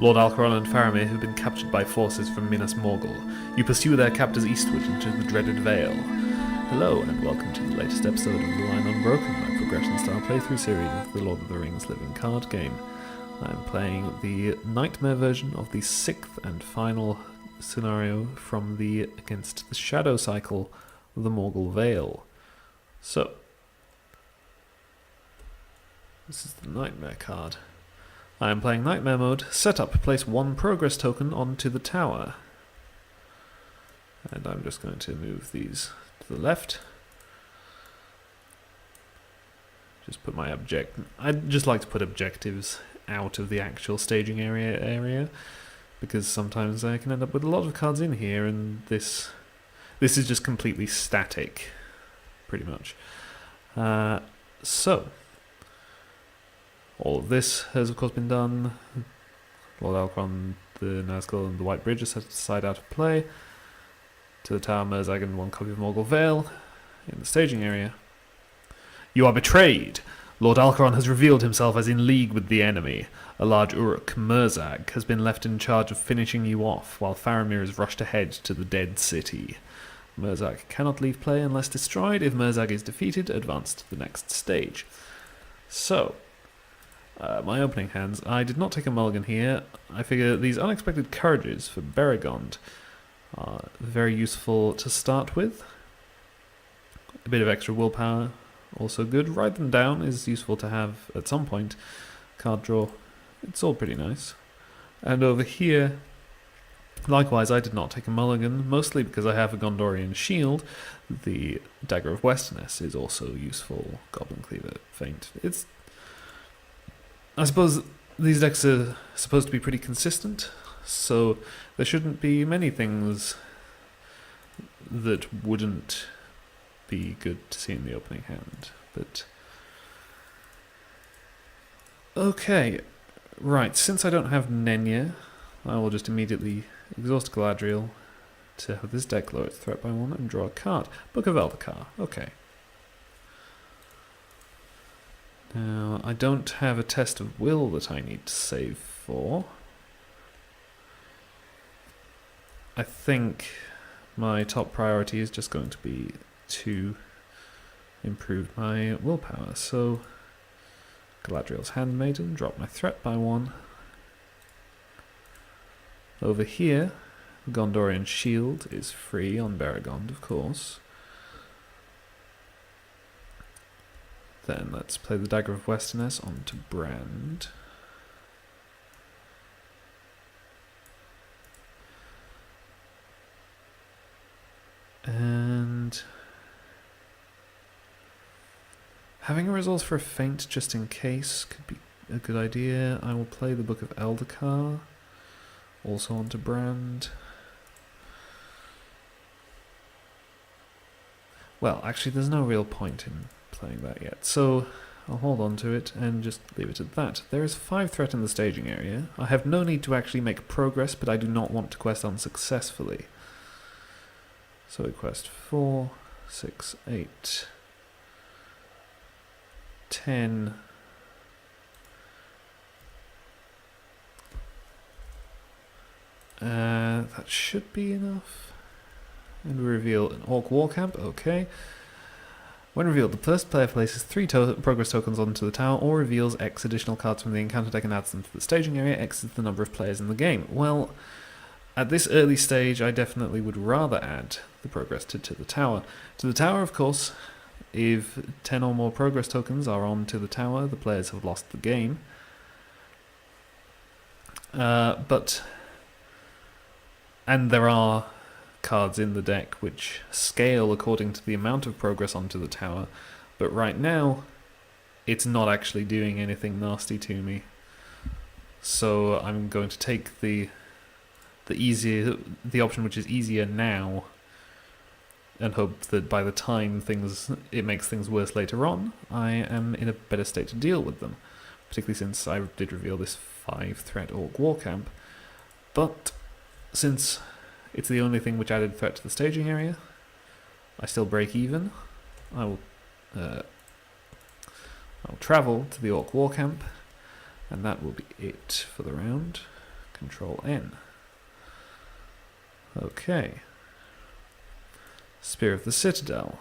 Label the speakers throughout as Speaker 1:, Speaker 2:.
Speaker 1: Lord Alcaron and Faramir have been captured by forces from Minas Morgul. You pursue their captors eastward into the dreaded Vale. Hello, and welcome to the latest episode of the Line Unbroken, my progression-style playthrough series of the Lord of the Rings living card game. I'm playing the Nightmare version of the 6th and final scenario from the Against the Shadow cycle, the Morgul Vale. So, this is the Nightmare card. I am playing Nightmare mode. Setup, place one progress token onto the tower. And I'm just going to move these to the left. Just put my I'd just like to put objectives out of the actual staging area because sometimes I can end up with a lot of cards in here, and this is just completely static, pretty much. So, all of this has of course been done. Lord Alcaron, the Nazgul, and the White Bridge are set aside out of play. To the tower, Merzag and one copy of Morgul Vale in the staging area. You are betrayed! Lord Alcaron has revealed himself as in league with the enemy. A large Uruk, Merzag, has been left in charge of finishing you off, while Faramir is rushed ahead to the dead city. Merzag cannot leave play unless destroyed. If Merzag is defeated, advance to the next stage. So, my opening hands. I did not take a mulligan here. I figure these unexpected courages for Beregond are very useful to start with. A bit of extra willpower, also good. Write them down is useful to have at some point. Card draw, it's all pretty nice. And over here, likewise, I did not take a mulligan, mostly because I have a Gondorian shield. The Dagger of Westerness is also useful. Goblin Cleaver, Feint. I suppose these decks are supposed to be pretty consistent, so there shouldn't be many things that wouldn't be good to see in the opening hand. But okay, right, since I don't have Nenya, I will just immediately exhaust Galadriel to have this deck lower its threat by 1 and draw a card. Book of Eldacar, okay. Now, I don't have a test of will that I need to save for. I think my top priority is just going to be to improve my willpower. So, Galadriel's Handmaiden, drop my threat by 1. Over here, Gondorian Shield is free on Beregond, of course. Then let's play the Dagger of Westerness onto Brand. And having a resource for a feint just in case could be a good idea. I will play the Book of Eldacar, also onto Brand. Well, actually there's no real point in playing that yet, so I'll hold on to it and just leave it at that. There is 5 threat in the staging area. I have no need to actually make progress, but I do not want to quest unsuccessfully. So we quest 4, 6, 8, 10. That should be enough. And we reveal an Orc War Camp, okay. When revealed, the first player places 3 progress tokens onto the tower or reveals X additional cards from the encounter deck and adds them to the staging area. X is the number of players in the game. Well, at this early stage, I definitely would rather add the progress to the tower. To the tower, of course, if 10 or more progress tokens are on to the tower, the players have lost the game. And there are cards in the deck which scale according to the amount of progress onto the tower, but right now it's not actually doing anything nasty to me. So I'm going to take the option which is easier now, and hope that by the time it makes things worse later on, I am in a better state to deal with them. Particularly since I did reveal this 5 threat Orc War Camp. But since it's the only thing which added threat to the staging area, I still break even. I'll travel to the Orc War Camp, and that will be it for the round. Control N. Okay. Spear of the Citadel.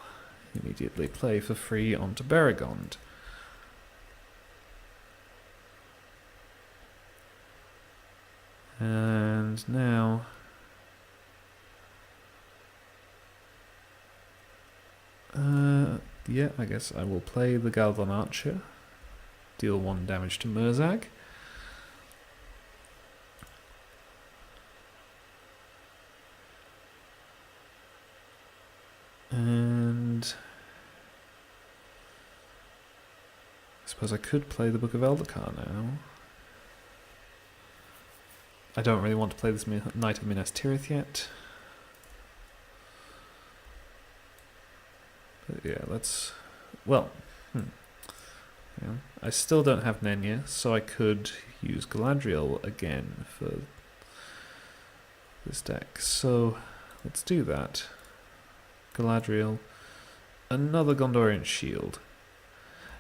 Speaker 1: Immediately play for free onto Beregond. And now... yeah, I guess I will play the Galvan Archer. Deal 1 damage to Murzag. And... I suppose I could play the Book of Eldacar now. I don't really want to play this Knight of Minas Tirith yet. But yeah, let's... Well, yeah. I still don't have Nenya, so I could use Galadriel again for this deck. So let's do that. Galadriel, another Gondorian shield.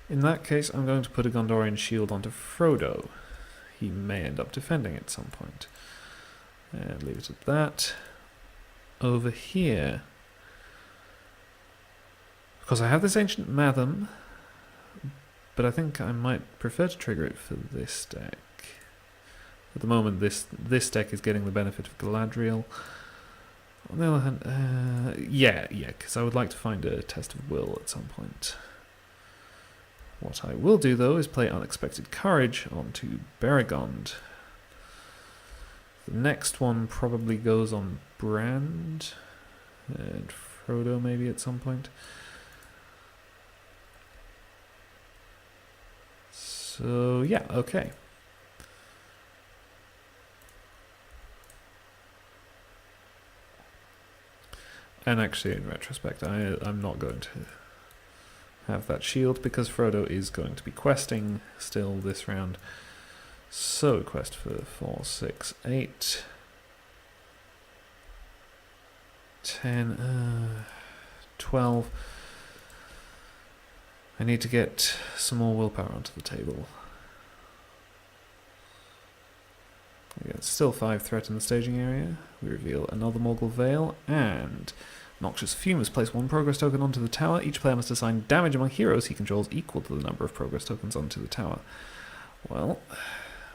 Speaker 1: In that case, I'm going to put a Gondorian shield onto Frodo. He may end up defending at some point. And leave it at that. Over here, because I have this Ancient Matham, but I think I might prefer to trigger it for this deck. At the moment, this deck is getting the benefit of Galadriel. On the other hand, yeah, because I would like to find a Test of Will at some point. What I will do, though, is play Unexpected Courage onto Beregond. The next one probably goes on Brand, and Frodo maybe at some point. So, yeah, okay. And actually, in retrospect, I'm not going to have that shield because Frodo is going to be questing still this round. So, quest for 4, 6, 8, 10, 12. I need to get some more willpower onto the table. Again, still 5 threat in the staging area. We reveal another Morgul Vale, and Noxious Fumes. Place 1 progress token onto the tower. Each player must assign damage among heroes he controls equal to the number of progress tokens onto the tower. Well,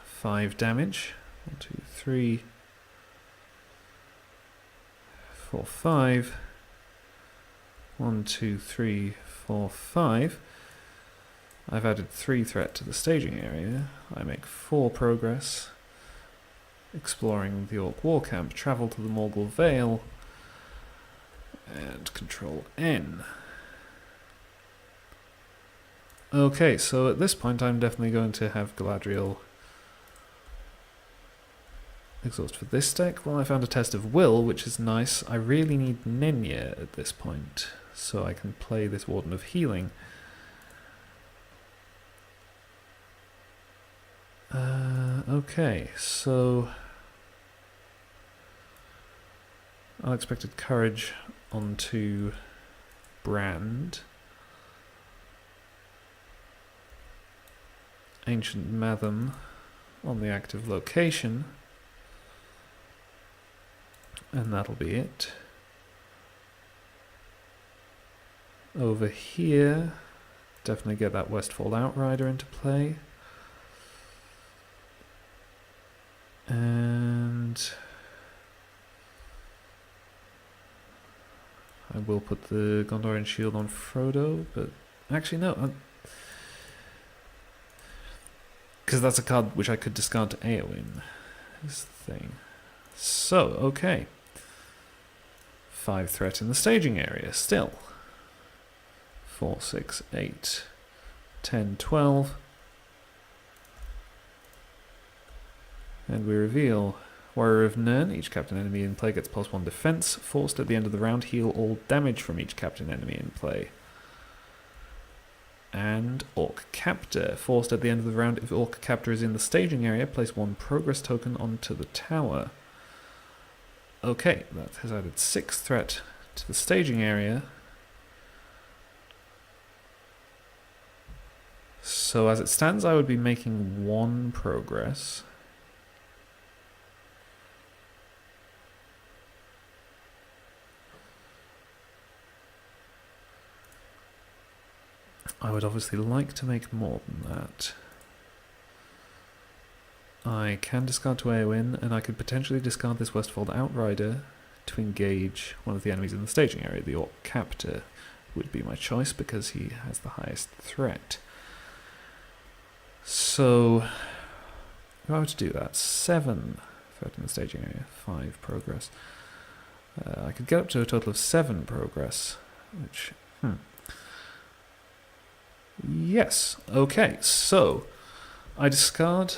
Speaker 1: 5 damage. 1, 2, 3, 4, 5. 1, 2, 3, 4, 5. I've added 3 threat to the staging area. I make 4 progress. Exploring the Orc War Camp, travel to the Morgul Vale, and Control N. Okay, so at this point I'm definitely going to have Galadriel exhaust for this deck. Well, I found a Test of Will, which is nice. I really need Nenya at this point, so I can play this Warden of Healing. Okay, so Unexpected Courage onto Brand. Ancient Matham on the active location. And that'll be it. Over here, definitely get that Westfold Outrider into play. And I will put the Gondorian shield on Frodo, but actually no, because that's a card which I could discard to Eowyn, is the thing. So, okay. 5 threat in the staging area, still. 4, 6, 8, 10, 12. And we reveal Warrior of Nirn. Each captain enemy in play gets +1 defense. Forced at the end of the round, heal all damage from each captain enemy in play. And Orc Captor. Forced at the end of the round, if Orc Captor is in the staging area, place 1 progress token onto the tower. Okay, that has added 6 threat to the staging area. So as it stands, I would be making 1 progress. I would obviously like to make more than that. I can discard to Eowyn, and I could potentially discard this Westfold Outrider to engage one of the enemies in the staging area. The Orc Captor would be my choice because he has the highest threat. So, if I were to do that, 7 threat in the staging area, 5 progress. I could get up to a total of 7 progress, which, Yes, okay, so I discard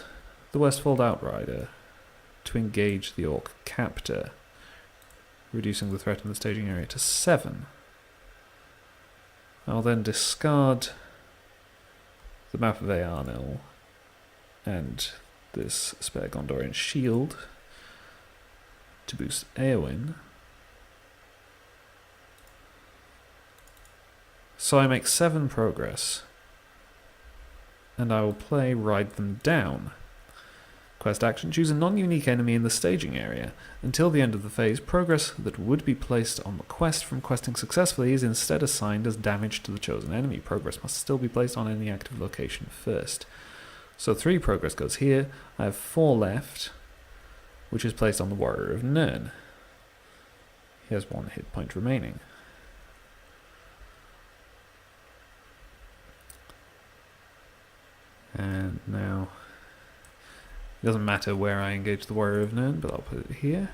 Speaker 1: the Westfold Outrider to engage the Orc Captor, reducing the threat in the staging area to 7. I'll then discard the map of Arnor and this spare Gondorian shield to boost Eowyn. So I make 7 progress, and I will play Ride Them Down. Quest action, choose a non-unique enemy in the staging area. Until the end of the phase, progress that would be placed on the quest from questing successfully is instead assigned as damage to the chosen enemy. Progress must still be placed on any active location first. So 3 progress goes here. I have 4 left, which is placed on the Warrior of Nirn. He has 1 hit point remaining. And now, it doesn't matter where I engage the Warrior of Nirn, but I'll put it here.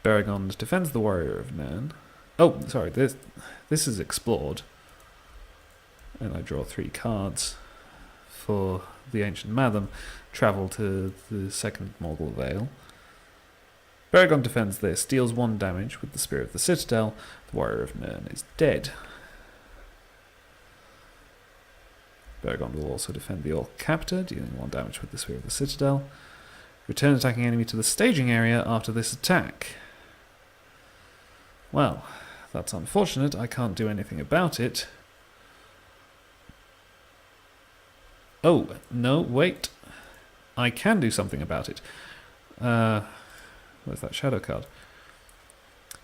Speaker 1: Beregond defends the Warrior of Nirn. Oh, sorry, this is explored. And I draw 3 cards for the Ancient Madam. Travel to the second Morgul Vale. Beregond defends this, deals 1 damage with the Spear of the Citadel. The Warrior of Nirn is dead. Beregond will also defend the Orc Captor, dealing 1 damage with the Spear of the Citadel. Return attacking enemy to the staging area after this attack. Well, that's unfortunate. I can't do anything about it. Oh, no, wait. I can do something about it. Where's that shadow card?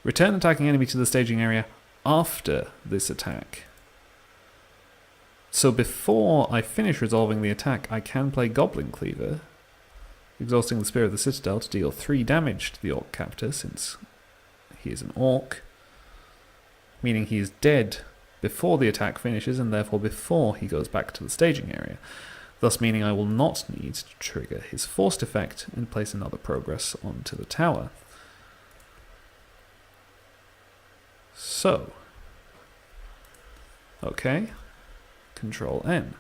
Speaker 1: Return attacking enemy to the staging area after this attack. So before I finish resolving the attack, I can play Goblin Cleaver, exhausting the Spear of the Citadel to deal 3 damage to the Orc Captor, since he is an Orc, meaning he is dead before the attack finishes, and therefore before he goes back to the staging area, thus meaning I will not need to trigger his forced effect and place another progress onto the tower. So, okay. Control N.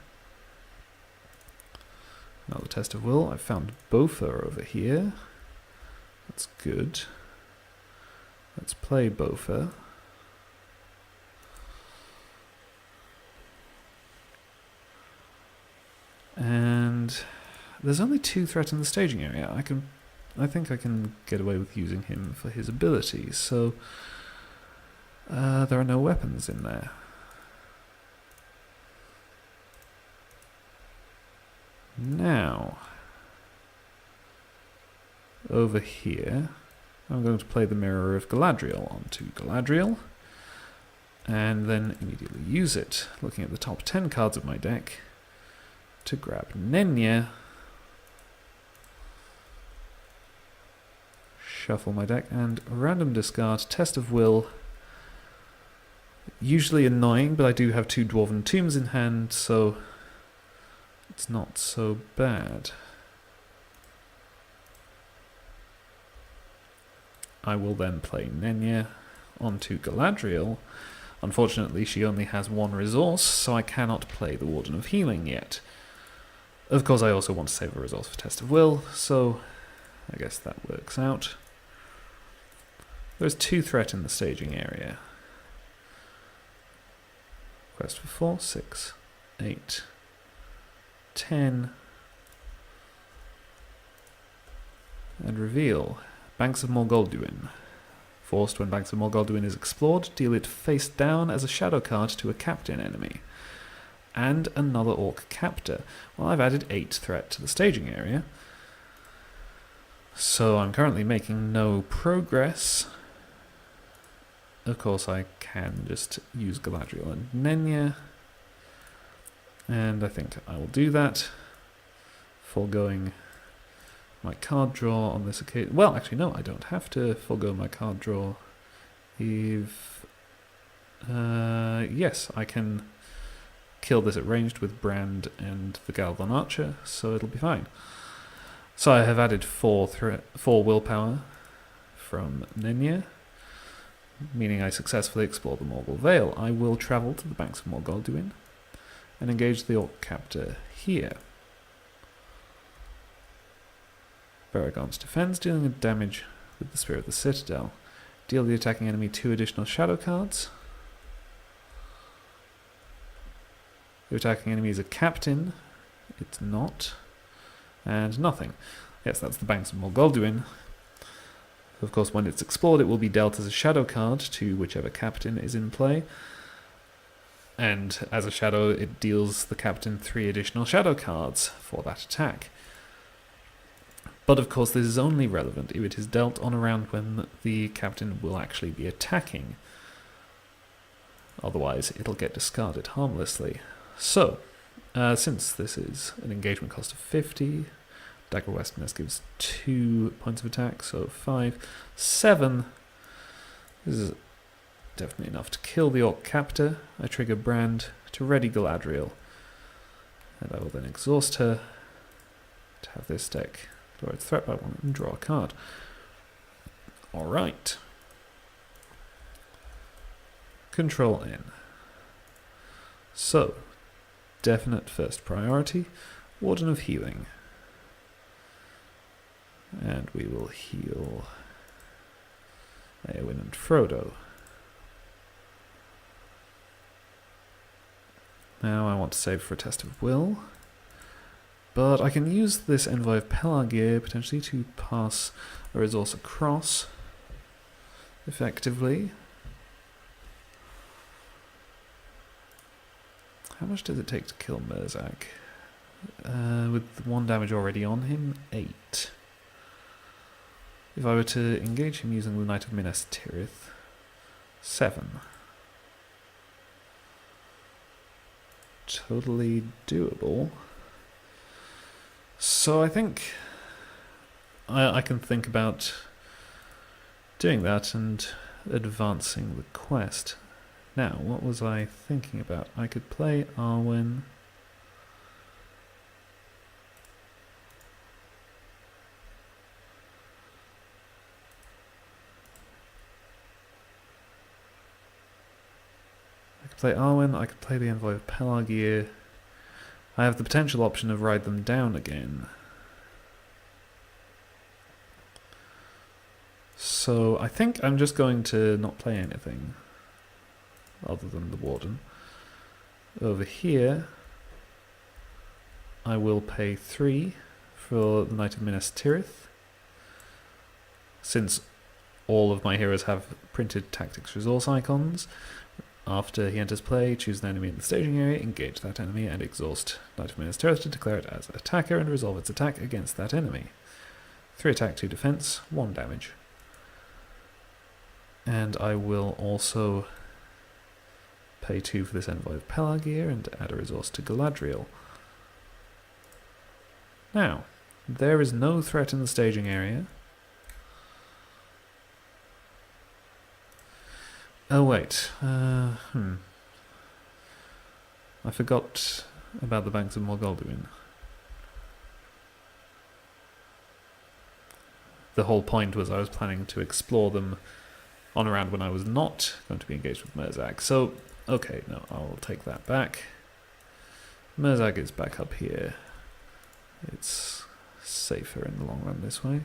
Speaker 1: Another test of will. I've found Bofur over here. That's good. Let's play Bofur. And there's only 2 threat in the staging area. I think I can get away with using him for his abilities. So there are no weapons in there. Now, over here, I'm going to play the Mirror of Galadriel onto Galadriel, and then immediately use it, looking at the top 10 cards of my deck, to grab Nenya, shuffle my deck, and random discard, Test of Will. Usually annoying, but I do have 2 Dwarven Tombs in hand, so it's not so bad. I will then play Nenya onto Galadriel. Unfortunately, she only has 1 resource, so I cannot play the Warden of Healing yet. Of course, I also want to save a resource for Test of Will, so I guess that works out. There's 2 threat in the staging area. Quest for 4, 6, 8, 10, and reveal Banks of Morgulduin. Forced when Banks of Morgulduin is explored, deal it face down as a shadow card to a captain enemy. And another Orc Captor. Well, I've added 8 threat to the staging area, so I'm currently making no progress. of course I can just use Galadriel and Nenya. And I think I will do that, foregoing my card draw on this occasion. Well, actually no, I don't have to forego my card draw. If yes, I can kill this at ranged with Brand and the Galvan Archer, so it'll be fine. So I have added 4 willpower from Nenya, meaning I successfully explore the Morgul Vale. I will travel to the banks of Morgulduin and engage the Orc Captor here. Baragons defends, dealing damage with the Spear of the Citadel. Deal the attacking enemy 2 additional shadow cards. The attacking enemy is a captain. It's not. And nothing. Yes, that's the banks of Morgulduin. Of course, when it's explored, it will be dealt as a shadow card to whichever captain is in play. And as a shadow, it deals the captain 3 additional shadow cards for that attack. But of course, this is only relevant if it is dealt on a round when the captain will actually be attacking. Otherwise, it'll get discarded harmlessly. So, since this is an engagement cost of 50, Dagger Westerness gives 2 points of attack, so 5, 7. This is definitely enough to kill the Orc Captor. I trigger Brand to ready Galadriel, and I will then exhaust her to have this deck lower its threat by 1 and draw a card. Alright. Control N. So, definite first priority, Warden of Healing. And we will heal Eowyn and Frodo. Now I want to save for a test of will, but I can use this Envoy of Pelargir potentially to pass a resource across effectively. How much does it take to kill Merzak? With 1 damage already on him, 8. If I were to engage him using the Knight of Minas Tirith, 7. Totally doable. So I think I can think about doing that and advancing the quest. Now, what was I thinking about? I could play Arwen. I could play the Envoy of Pelargir. I have the potential option of ride them down again. So I think I'm just going to not play anything other than the Warden. Over here, I will pay 3 for the Knight of Minas Tirith. Since all of my heroes have printed tactics resource icons, after he enters play, choose an enemy in the staging area, engage that enemy, and exhaust Knight of Minas Tirith to declare it as attacker and resolve its attack against that enemy. 3 attack, 2 defense, 1 damage. And I will also pay 2 for this Envoy of Pelargir and add a resource to Galadriel. Now, there is no threat in the staging area. Oh wait, I forgot about the banks of Morgulduin. The whole point was I was planning to explore them on a round when I was not going to be engaged with Merzak. So, okay, no, I'll take that back. Merzak is back up here. It's safer in the long run this way.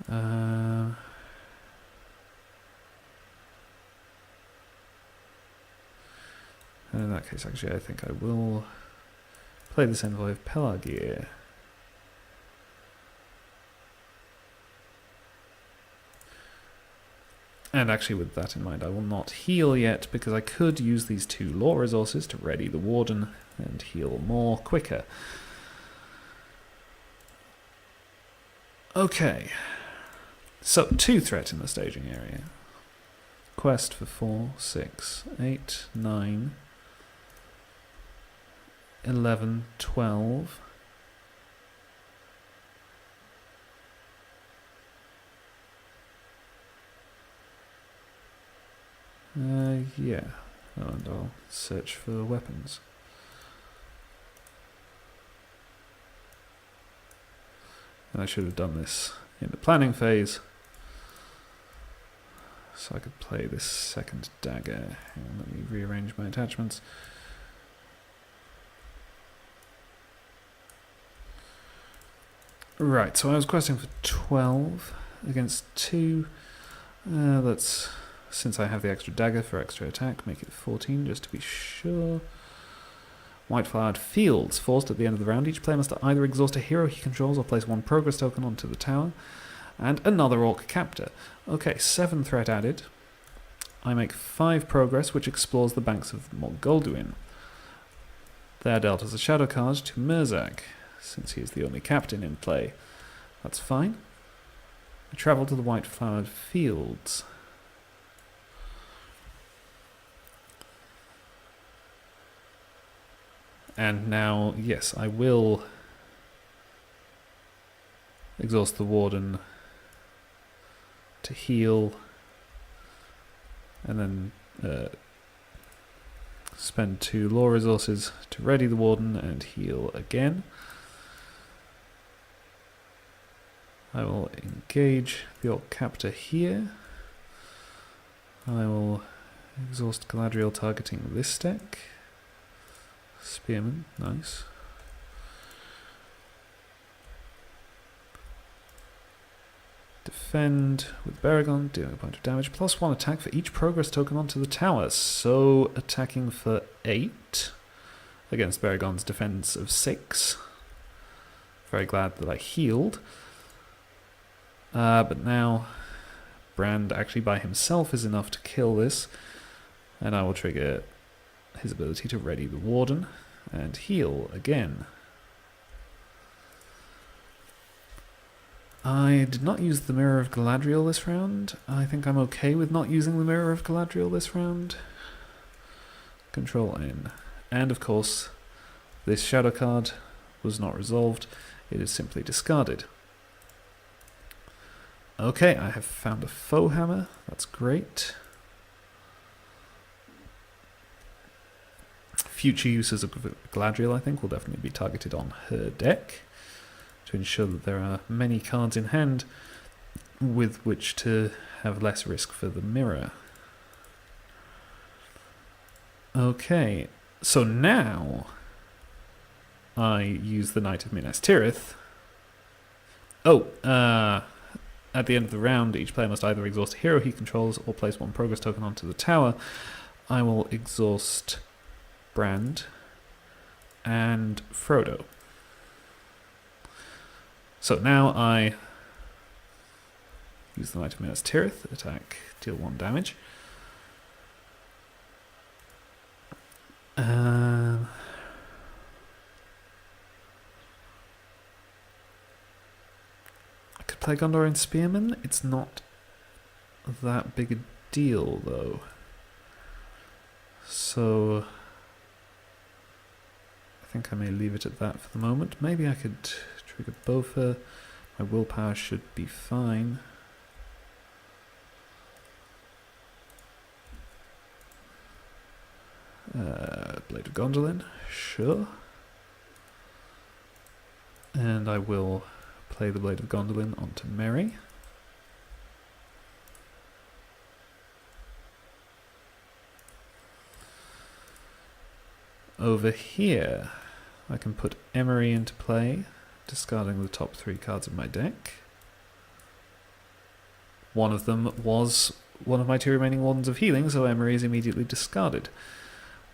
Speaker 1: And in that case, actually, I think I will play this Envoy of Pelargir. And actually, with that in mind, I will not heal yet, because I could use these 2 lore resources to ready the Warden and heal more quicker. Okay. So, 2 threat in the staging area. Quest for 4, 6, 8, 9, 11, 12. Yeah. And I'll search for weapons. And I should have done this in the planning phase, so I could play this second dagger. Hang on, let me rearrange my attachments. Right, so I was questing for 12 against 2. Let's, since I have the extra dagger for extra attack, make it 14 just to be sure. White Flowered Fields. Forced at the end of the round, each player must either exhaust a hero he controls or place 1 progress token onto the tower. And another Orc Captor. Okay, 7 threat added. I make 5 progress, which explores the banks of Morgulduin. They are dealt as a shadow card to Mirzag, since he is the only captain in play. That's fine. I travel to the White Flowered Fields. And now, yes, I will exhaust the Warden to heal, and then spend 2 lore resources to ready the Warden and heal again. I will engage the Orc Captor here. I will exhaust Galadriel targeting this deck. Spearman, nice. Defend with Baragon, dealing a point of damage, plus 1 attack for each progress token onto the tower. So attacking for 8 against Baragon's defense of 6. Very glad that I healed. But now Brand actually by himself is enough to kill this, and I will trigger his ability to ready the Warden and heal again. I did not use the Mirror of Galadriel this round. I think I'm okay with not using the Mirror of Galadriel this round. Control N. And of course, this shadow card was not resolved. It is simply discarded. Okay, I have found a foe hammer. That's great. Future uses of Galadriel, I think, will definitely be targeted on her deck to ensure that there are many cards in hand with which to have less risk for the mirror. Okay, so now I use the Knight of Minas Tirith. At the end of the round, each player must either exhaust a hero he controls or place 1 progress token onto the tower. I will exhaust Brand and Frodo. So now I use the Knight of Minas Tirith, attack, deal 1 damage. I could play Gondorian Spearman. It's not that big a deal though. So I think I may leave it at that for the moment. Maybe I could trigger Bofa. My willpower should be fine. Blade of Gondolin, sure. And I will play the Blade of Gondolin onto Merry. Over here, I can put Emery into play, discarding the top 3 cards of my deck. One of them was one of my 2 remaining Wardens of Healing, so Emery is immediately discarded.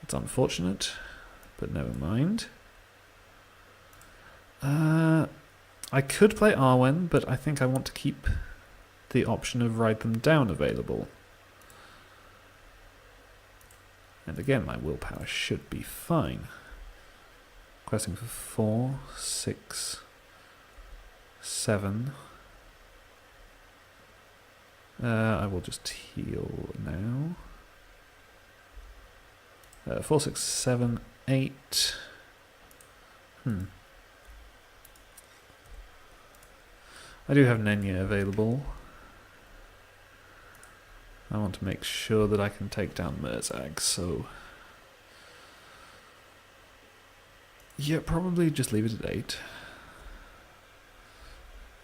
Speaker 1: It's unfortunate, but never mind. I could play Arwen, but I think I want to keep the option of Ride Them Down available. And again, my willpower should be fine. Questing for 4, 6, 7, I will just heal now. 4, 6, 7, 8. I do have Nenya available. I want to make sure that I can take down Merzag, so... yeah, probably just leave it at 8.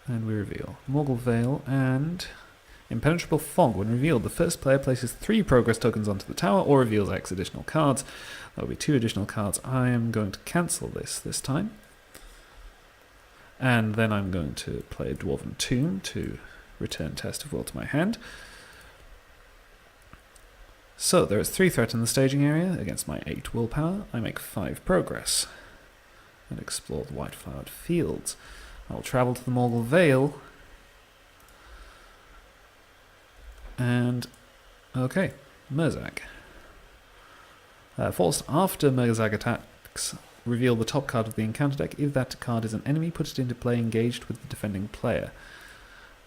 Speaker 1: And we reveal Morgul Vale and Impenetrable Fog. When revealed, the first player places 3 progress tokens onto the tower or reveals X additional cards. That will be 2 additional cards. I am going to cancel this time. And then I'm going to play a Dwarven Tomb to return Test of Will to my hand. So there is 3 threat in the staging area against my 8 willpower. I make 5 progress and explore the white flowered fields. I'll travel to the Morgul Vale and okay, Merzag. Forced after Merzag attacks, reveal the top card of the encounter deck. If that card is an enemy, put it into play engaged with the defending player.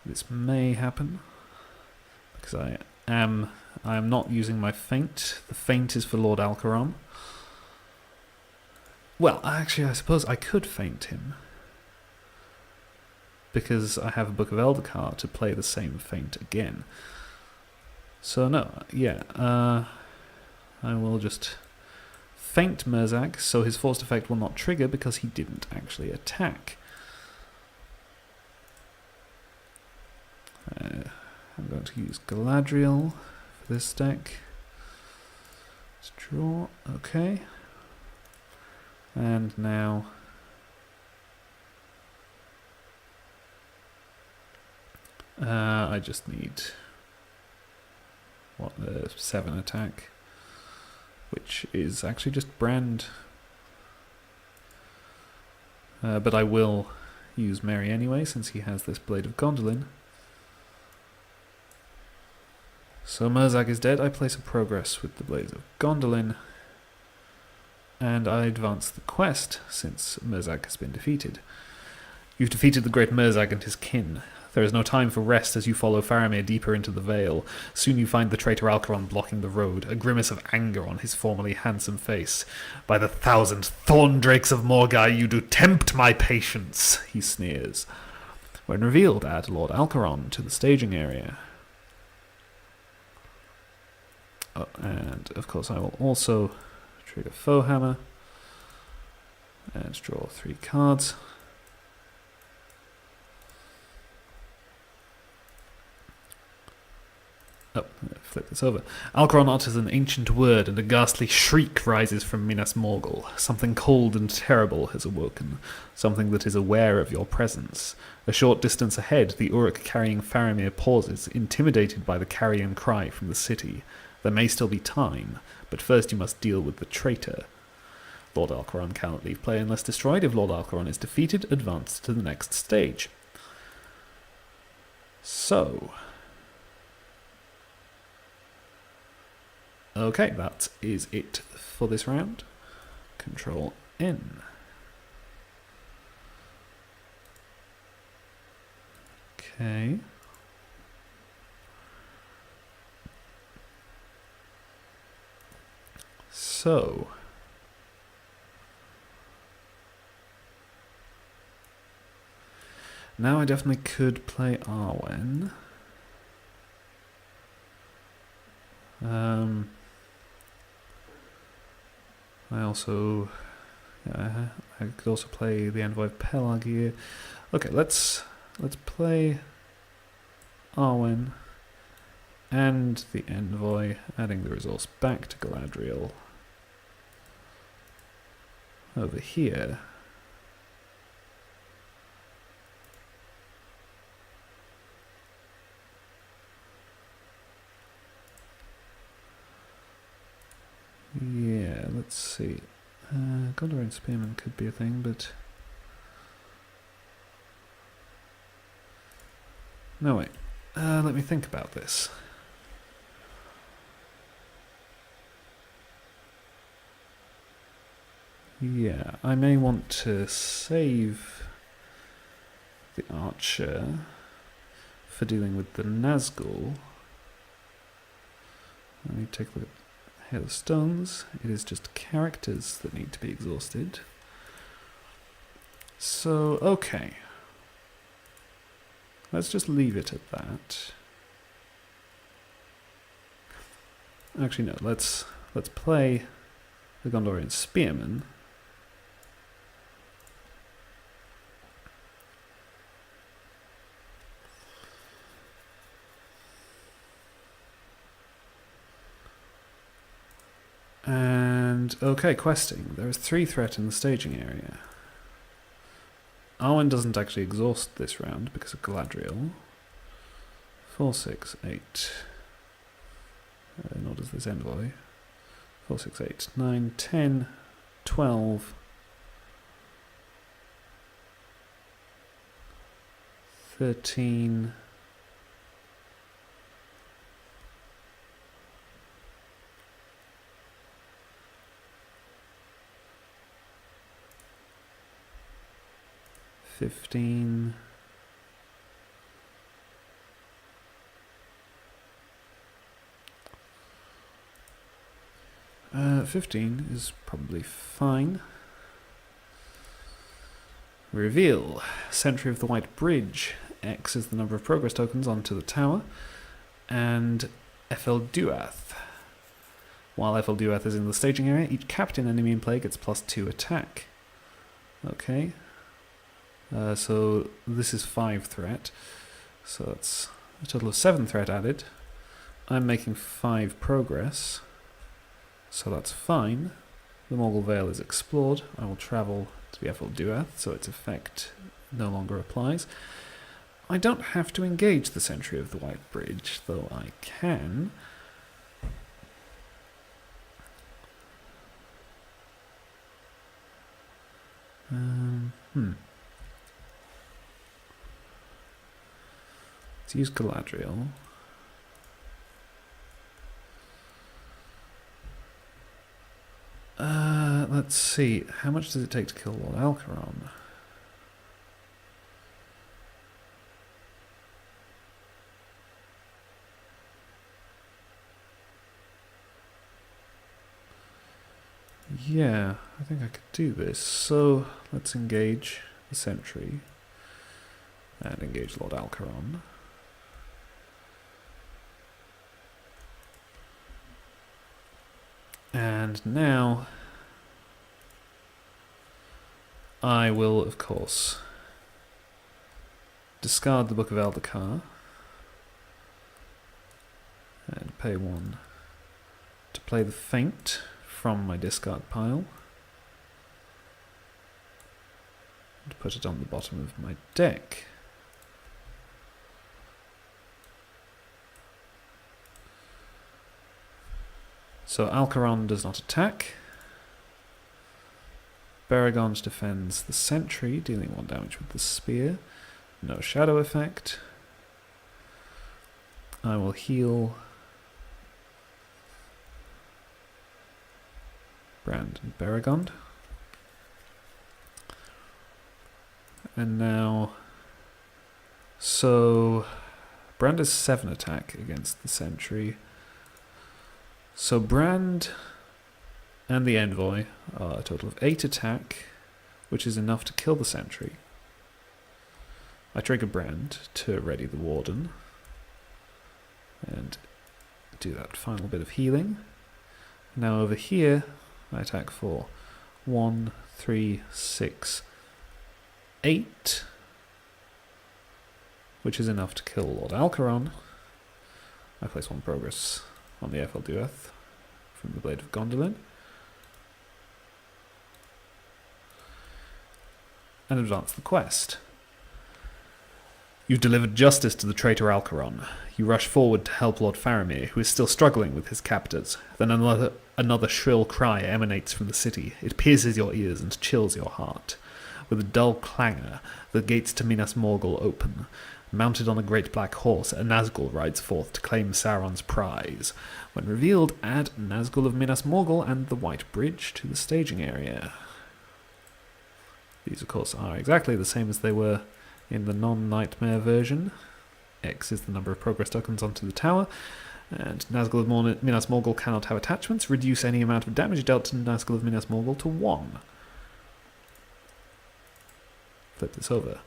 Speaker 1: This may happen because I am not using my feint. The feint is for Lord Alcaron. Well, actually, I suppose I could feint him because I have a Book of Eldercar to play the same feint again. So no, yeah, I will just feint Merzag, so his forced effect will not trigger because he didn't actually attack. I'm going to use Galadriel for this deck. Let's draw, okay. And now I just need 7 attack, which is actually just Brand. But I will use Mary anyway, since he has this Blade of Gondolin. So Merzag is dead. I place a progress with the Blades of Gondolin, and I advance the quest, since Merzag has been defeated. You've defeated the great Merzag and his kin. There is no time for rest as you follow Faramir deeper into the Vale. Soon you find the traitor Alcaron blocking the road, a grimace of anger on his formerly handsome face. "By the 1,000 thorn drakes of Morgai, you do tempt my patience," he sneers. When revealed, add Lord Alcaron to the staging area. Oh, and of course I will also trigger Foehammer and draw 3 cards. Oh, flip this over. Alcaron utters an ancient word, and a ghastly shriek rises from Minas Morgul. Something cold and terrible has awoken, something that is aware of your presence. A short distance ahead, the Uruk carrying Faramir pauses, intimidated by the carrion cry from the city. There may still be time, but first you must deal with the traitor. Lord Alcaron cannot leave play unless destroyed. If Lord Alcaron is defeated, advance to the next stage. So... okay, that is it for this round. Control N. Okay. So... now I definitely could play Arwen. I also... yeah, I could also play the Envoy of Pelag here. Okay, let's play Arwen and the Envoy, adding the resource back to Galadriel over here. Yeah, let's see. Gondor Spearman could be a thing, but... no, wait. Let me think about this. Yeah, I may want to save the archer for dealing with the Nazgul. Let me take a look at Hail of Stones. It is just characters that need to be exhausted. So, okay. Let's just leave it at that. Actually, no. Let's play the Gondorian Spearman. And, okay, questing. There is 3 threat in the staging area. Arwen doesn't actually exhaust this round because of Galadriel. 4, 6, 8. Nor does this envoy. 4, 6, 8, 9, 10, 12, 13, 15, 15 is probably fine. Reveal. Sentry of the White Bridge. X is the number of progress tokens onto the tower. And Ethel Duath. While Ethel Duath is in the staging area, each captain enemy in play gets +2 attack. Okay. So this is 5 threat. So that's a total of 7 threat added. I'm making 5 progress. So that's fine. The Morgul Vale is explored. I will travel to the Ethel Duath, so its effect no longer applies. I don't have to engage the Sentry of the White Bridge, though I can. Let's use Galadriel. Let's see. How much does it take to kill Lord Alcaron? Yeah, I think I could do this. So let's engage the Sentry and engage Lord Alcaron. And now I will, of course, discard the Book of Eldacar and pay 1 to play the Feint from my discard pile and put it on the bottom of my deck. So Alcaron does not attack. Baragond defends the Sentry, dealing 1 damage with the spear. No shadow effect. I will heal Brand and Baragond. And now, so Brand is 7 attack against the Sentry. So Brand and the Envoy are a total of 8 attack, which is enough to kill the Sentry. I trigger Brand to ready the Warden and do that final bit of healing. Now over here, I attack for 1, 3, 6, 8, which is enough to kill Lord Alcaron. I place 1 progress on the Ethel Duath from the Blade of Gondolin. And advance the quest. You've delivered justice to the traitor Alcaron. You rush forward to help Lord Faramir, who is still struggling with his captors. Then another shrill cry emanates from the city. It pierces your ears and chills your heart. With a dull clangor, the gates to Minas Morgul open. Mounted on a great black horse, a Nazgul rides forth to claim Sauron's prize. When revealed, add Nazgul of Minas Morgul and the White Bridge to the staging area. These, of course, are exactly the same as they were in the non-Nightmare version. X is the number of progress tokens onto the tower. And Nazgul of Minas Morgul cannot have attachments. Reduce any amount of damage dealt to Nazgul of Minas Morgul to 1. Flip this over.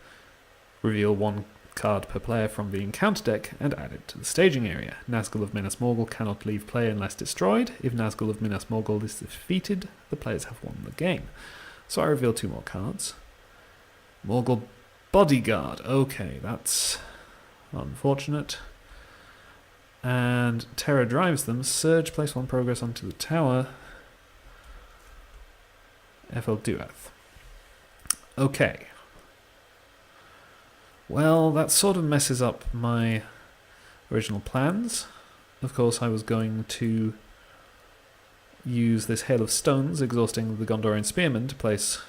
Speaker 1: Reveal 1 card per player from the encounter deck and add it to the staging area. Nazgul of Minas Morgul cannot leave play unless destroyed. If Nazgul of Minas Morgul is defeated, the players have won the game. So I reveal 2 more cards. Morgul Bodyguard. Okay, that's unfortunate. And Terror drives them. Surge, place 1 progress onto the tower. FL Duath. Okay. Well, that sort of messes up my original plans. Of course, I was going to use this Hail of Stones, exhausting the Gondorian Spearman, to place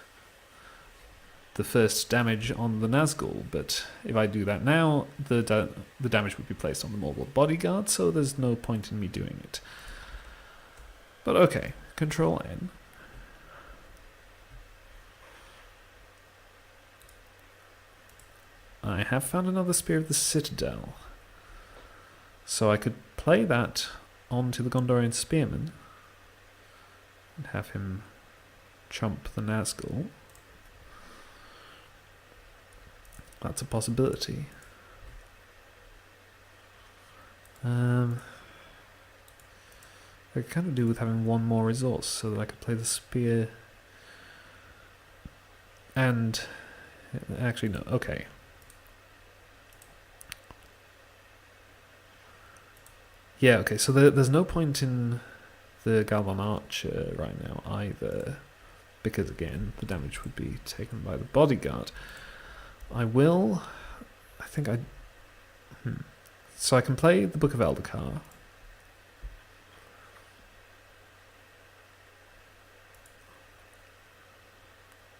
Speaker 1: the first damage on the Nazgul, but if I do that now, the damage would be placed on the Morgul Bodyguard, so there's no point in me doing it. But okay, Control N. I have found another Spear of the Citadel. So I could play that onto the Gondorian Spearman and have him chump the Nazgul. That's a possibility. I could kind of do with having 1 more resource so that I could play the Spear and... Actually, no, okay. Yeah, okay, so there's no point in the Galvan Archer right now either, because again, the damage would be taken by the Bodyguard. So I can play the Book of Eldercar.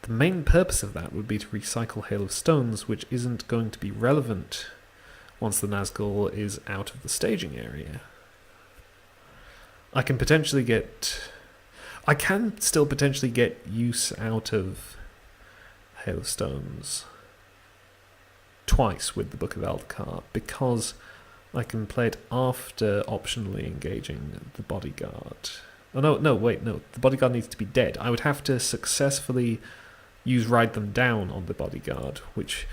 Speaker 1: The main purpose of that would be to recycle Hail of Stones, which isn't going to be relevant once the Nazgul is out of the staging area. I can still potentially get use out of Hail of Stones twice with the Book of Eldercar, because I can play it after optionally engaging the Bodyguard. Oh no, wait, the Bodyguard needs to be dead. I would have to successfully use Ride Them Down on the Bodyguard, which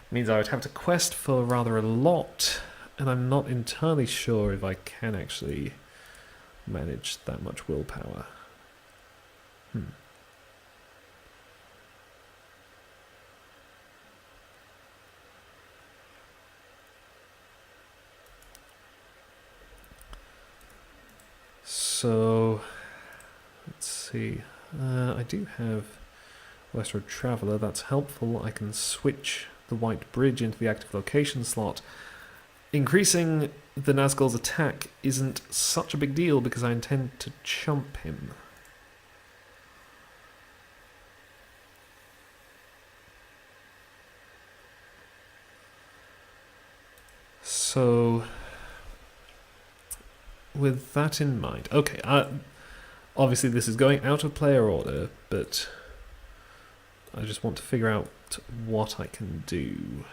Speaker 1: means I would have to quest for rather a lot, and I'm not entirely sure if I can actually manage that much willpower. So, let's see. I do have Westward Traveller, that's helpful. I can switch the White Bridge into the active location slot. Increasing the Nazgul's attack isn't such a big deal because I intend to chump him. So, with that in mind, okay, obviously this is going out of player order, but I just want to figure out what I can do.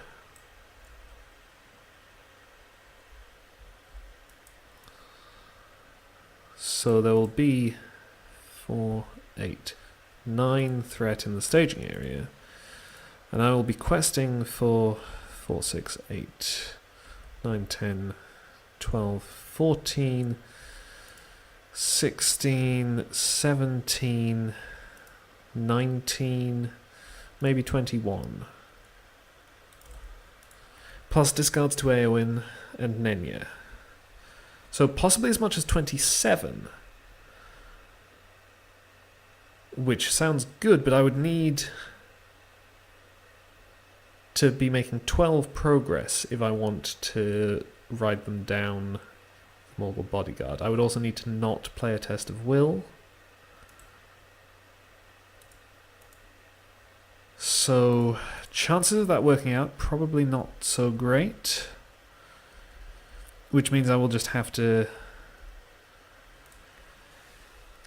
Speaker 1: So there will be 4, 8, 9 threat in the staging area, and I will be questing for 4, 6, 8, 9, 10, 12, 14, 16, 17, 19, maybe 21. Plus discards to Eowyn and Nenya. So possibly as much as 27. Which sounds good, but I would need to be making 12 progress if I want to ride them down the Morgul Bodyguard. I would also need to not play a test of will. So chances of that working out, probably not so great. Which means I will just have to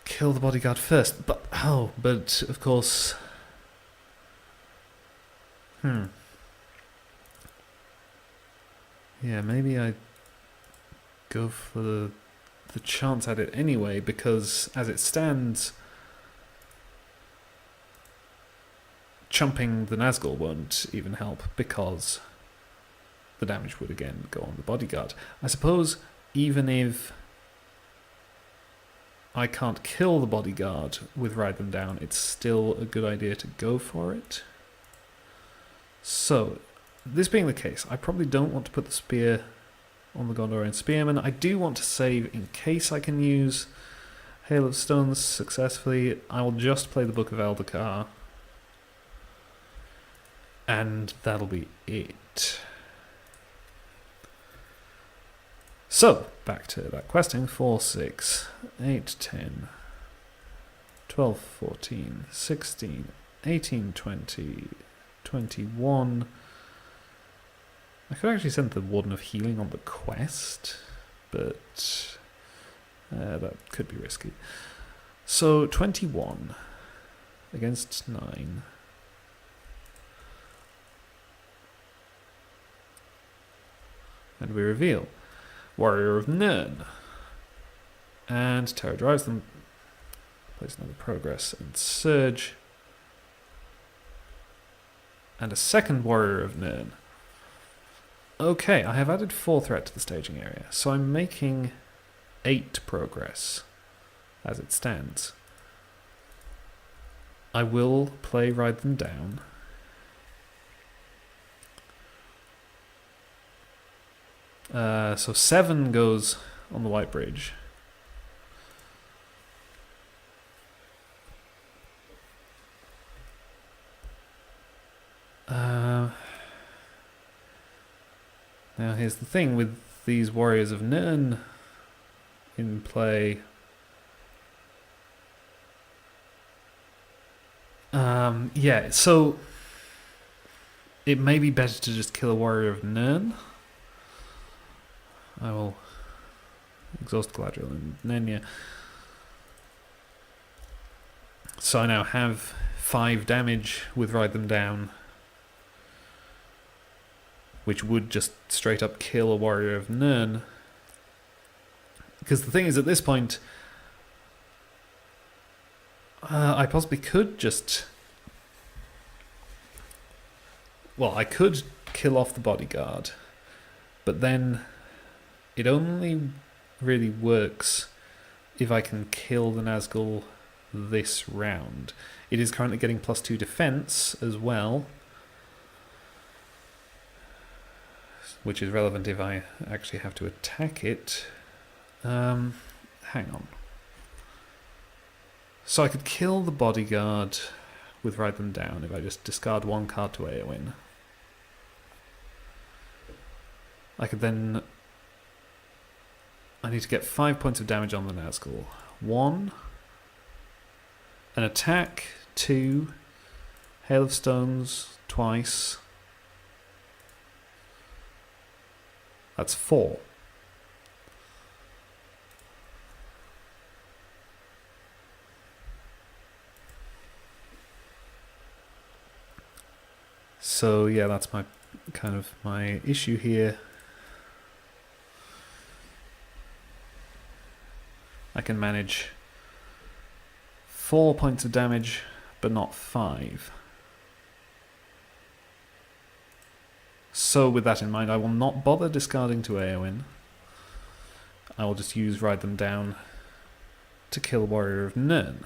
Speaker 1: kill the Bodyguard first. But of course... Yeah, maybe I go for the chance at it anyway, because as it stands, chumping the Nazgul won't even help, because the damage would again go on the bodyguard. I suppose even if I can't kill the bodyguard with Ride Them Down, it's still a good idea to go for it. So, this being the case, I probably don't want to put the spear on the Gondorian Spearman. I do want to save in case I can use Hail of Stones successfully. I will just play the Book of Eldacar, and that'll be it. So, back to that questing. 4, 6, 8, 10, 12, 14, 16, 18, 20, 21. I could actually send the Warden of Healing on the quest, but that could be risky. So 21 against 9. And we reveal Warrior of Nirn. And Terror drives them. Place another progress and Surge. And a second Warrior of Nirn. Okay, I have added 4 threat to the staging area, so I'm making 8 progress as it stands. I will play Ride Them Down. So 7 goes on the White Bridge. Now here's the thing with these Warriors of Nirn in play. Yeah, so it may be better to just kill a Warrior of Nirn. I will exhaust Galadriel and Nenya. So I now have 5 damage with Ride Them Down, which would just straight up kill a Warrior of Nirn. Because the thing is, at this point, I possibly could just... Well, I could kill off the bodyguard, but then it only really works if I can kill the Nazgul this round. It is currently getting +2 defense as well, which is relevant if I actually have to attack it. Hang on. So I could kill the bodyguard with Ride Them Down if I just discard 1 card to Eowyn. I could then... I need to get 5 points of damage on the Nazgul. 1. An attack. 2. Hail of Stones twice. That's 4. So yeah, that's my kind of my issue here. I can manage 4 points of damage, but not 5. So with that in mind, I will not bother discarding to Eowyn. I will just use Ride Them Down to kill Warrior of Nirn.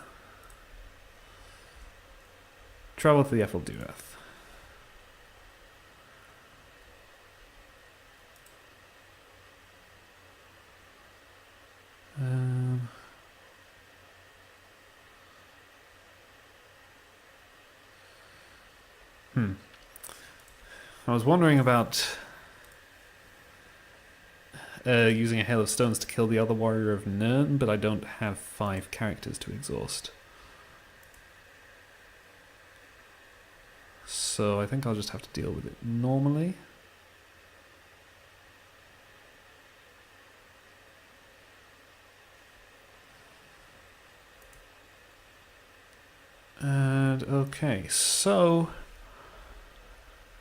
Speaker 1: Travel to the Efelduath. I was wondering about using a Hail of Stones to kill the other Warrior of Nirn, but I don't have 5 characters to exhaust. So I think I'll just have to deal with it normally. And okay, so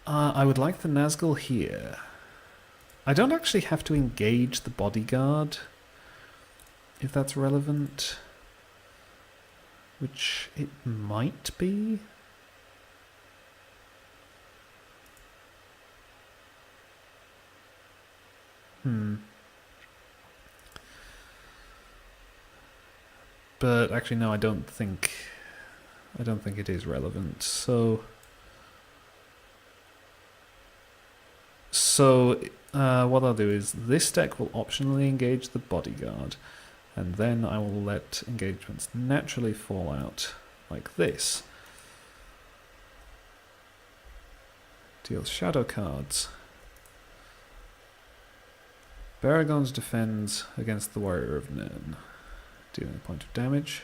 Speaker 1: I would like the Nazgul here. I don't actually have to engage the bodyguard, if that's relevant. Which it might be. But actually, no, I don't think it is relevant. So what I'll do is this deck will optionally engage the bodyguard, and then I will let engagements naturally fall out like this. Deals shadow cards. Baragons defends against the Warrior of Nirn, dealing a point of damage.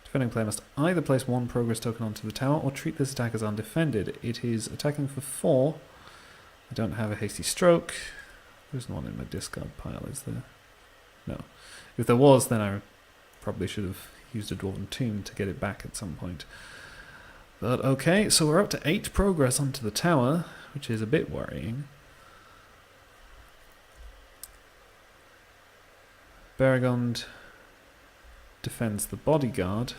Speaker 1: Defending player must either place one progress token onto the tower or treat this attack as undefended. It is attacking for 4. I don't have a hasty stroke. There's one in my discard pile, is there? No. If there was, then I probably should have used a Dwarven Tomb to get it back at some point. But okay, so we're up to 8 progress onto the tower, which is a bit worrying. Baragond defends the bodyguard,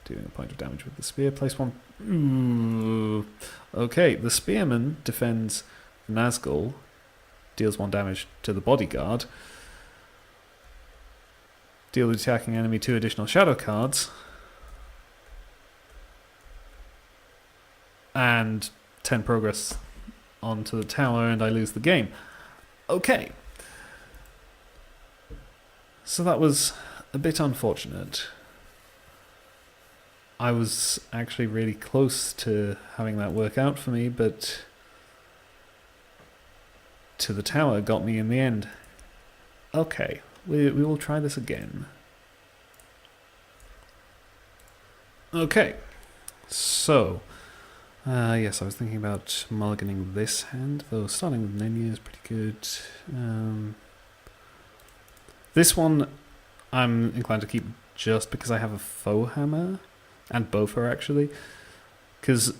Speaker 1: doing a point of damage with the spear. Place one. Ooh. Okay, the spearman defends Nazgul, deals 1 damage to the bodyguard. Deal the attacking enemy 2 additional shadow cards. And 10 progress onto the tower, and I lose the game. Okay. So that was a bit unfortunate. I was actually really close to having that work out for me, but to the tower got me in the end. Okay, we will try this again. Okay, so yes, I was thinking about mulliganing this hand, though starting with Nenya is pretty good. This one I'm inclined to keep just because I have a foe hammer, and both are actually, because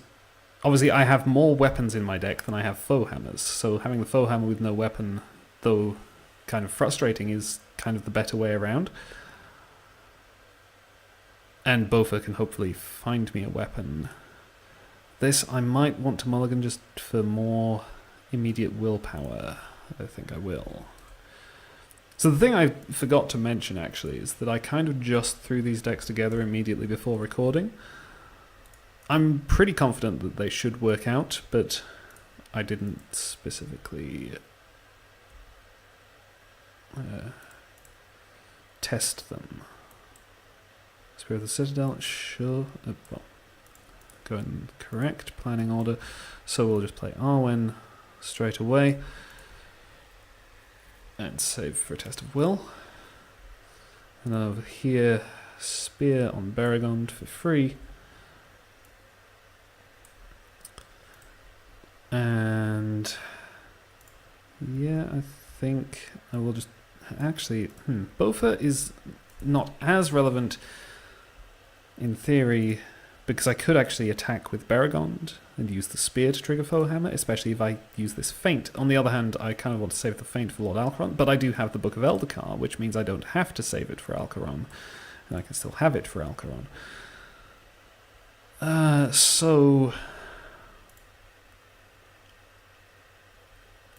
Speaker 1: obviously I have more weapons in my deck than I have foe hammers, so having the foe hammer with no weapon, though kind of frustrating, is kind of the better way around. And Bofa can hopefully find me a weapon. This I might want to mulligan just for more immediate willpower. I think I will. So the thing I forgot to mention actually is that I kind of just threw these decks together immediately before recording. I'm pretty confident that they should work out, but I didn't specifically test them. Spirit of the Citadel, sure. Well, go in correct planning order. So we'll just play Arwen straight away. And save for a test of will. And over here, Spear on Baragond for free. And yeah, I think I will just actually Bofa is not as relevant in theory, because I could actually attack with Baragond and use the spear to trigger foe hammer, especially if I use this feint. On the other hand, I kind of want to save the feint for Lord Alcaron, but I do have the Book of Eldacar, which means I don't have to save it for Alcaron, and I can still have it for Alcaron. So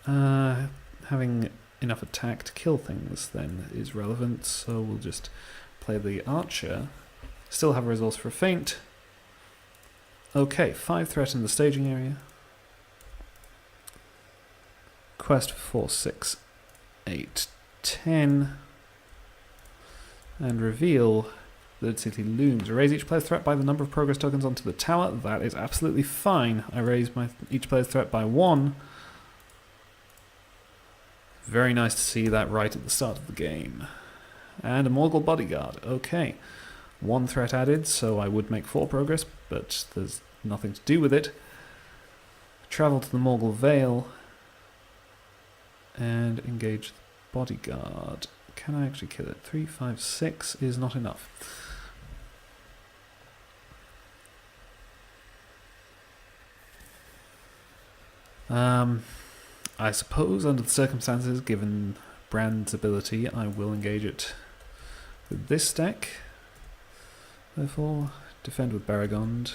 Speaker 1: having enough attack to kill things then is relevant, so we'll just play the archer. Still have a resource for a feint. Okay, 5 threat in the staging area. Quest for 4, 6, 8, 10. And reveal the city looms. Raise each player's threat by the number of progress tokens onto the tower. That is absolutely fine. I raise each player's threat by 1. Very nice to see that right at the start of the game. And a Morgul bodyguard. Okay. 1 threat added, so I would make 4 progress, but there's nothing to do with it. Travel to the Morgul Vale and engage the bodyguard. Can I actually kill it? 3, 5, 6 is not enough. I suppose under the circumstances, given Brand's ability, I will engage it with this deck. Therefore, defend with Baragond.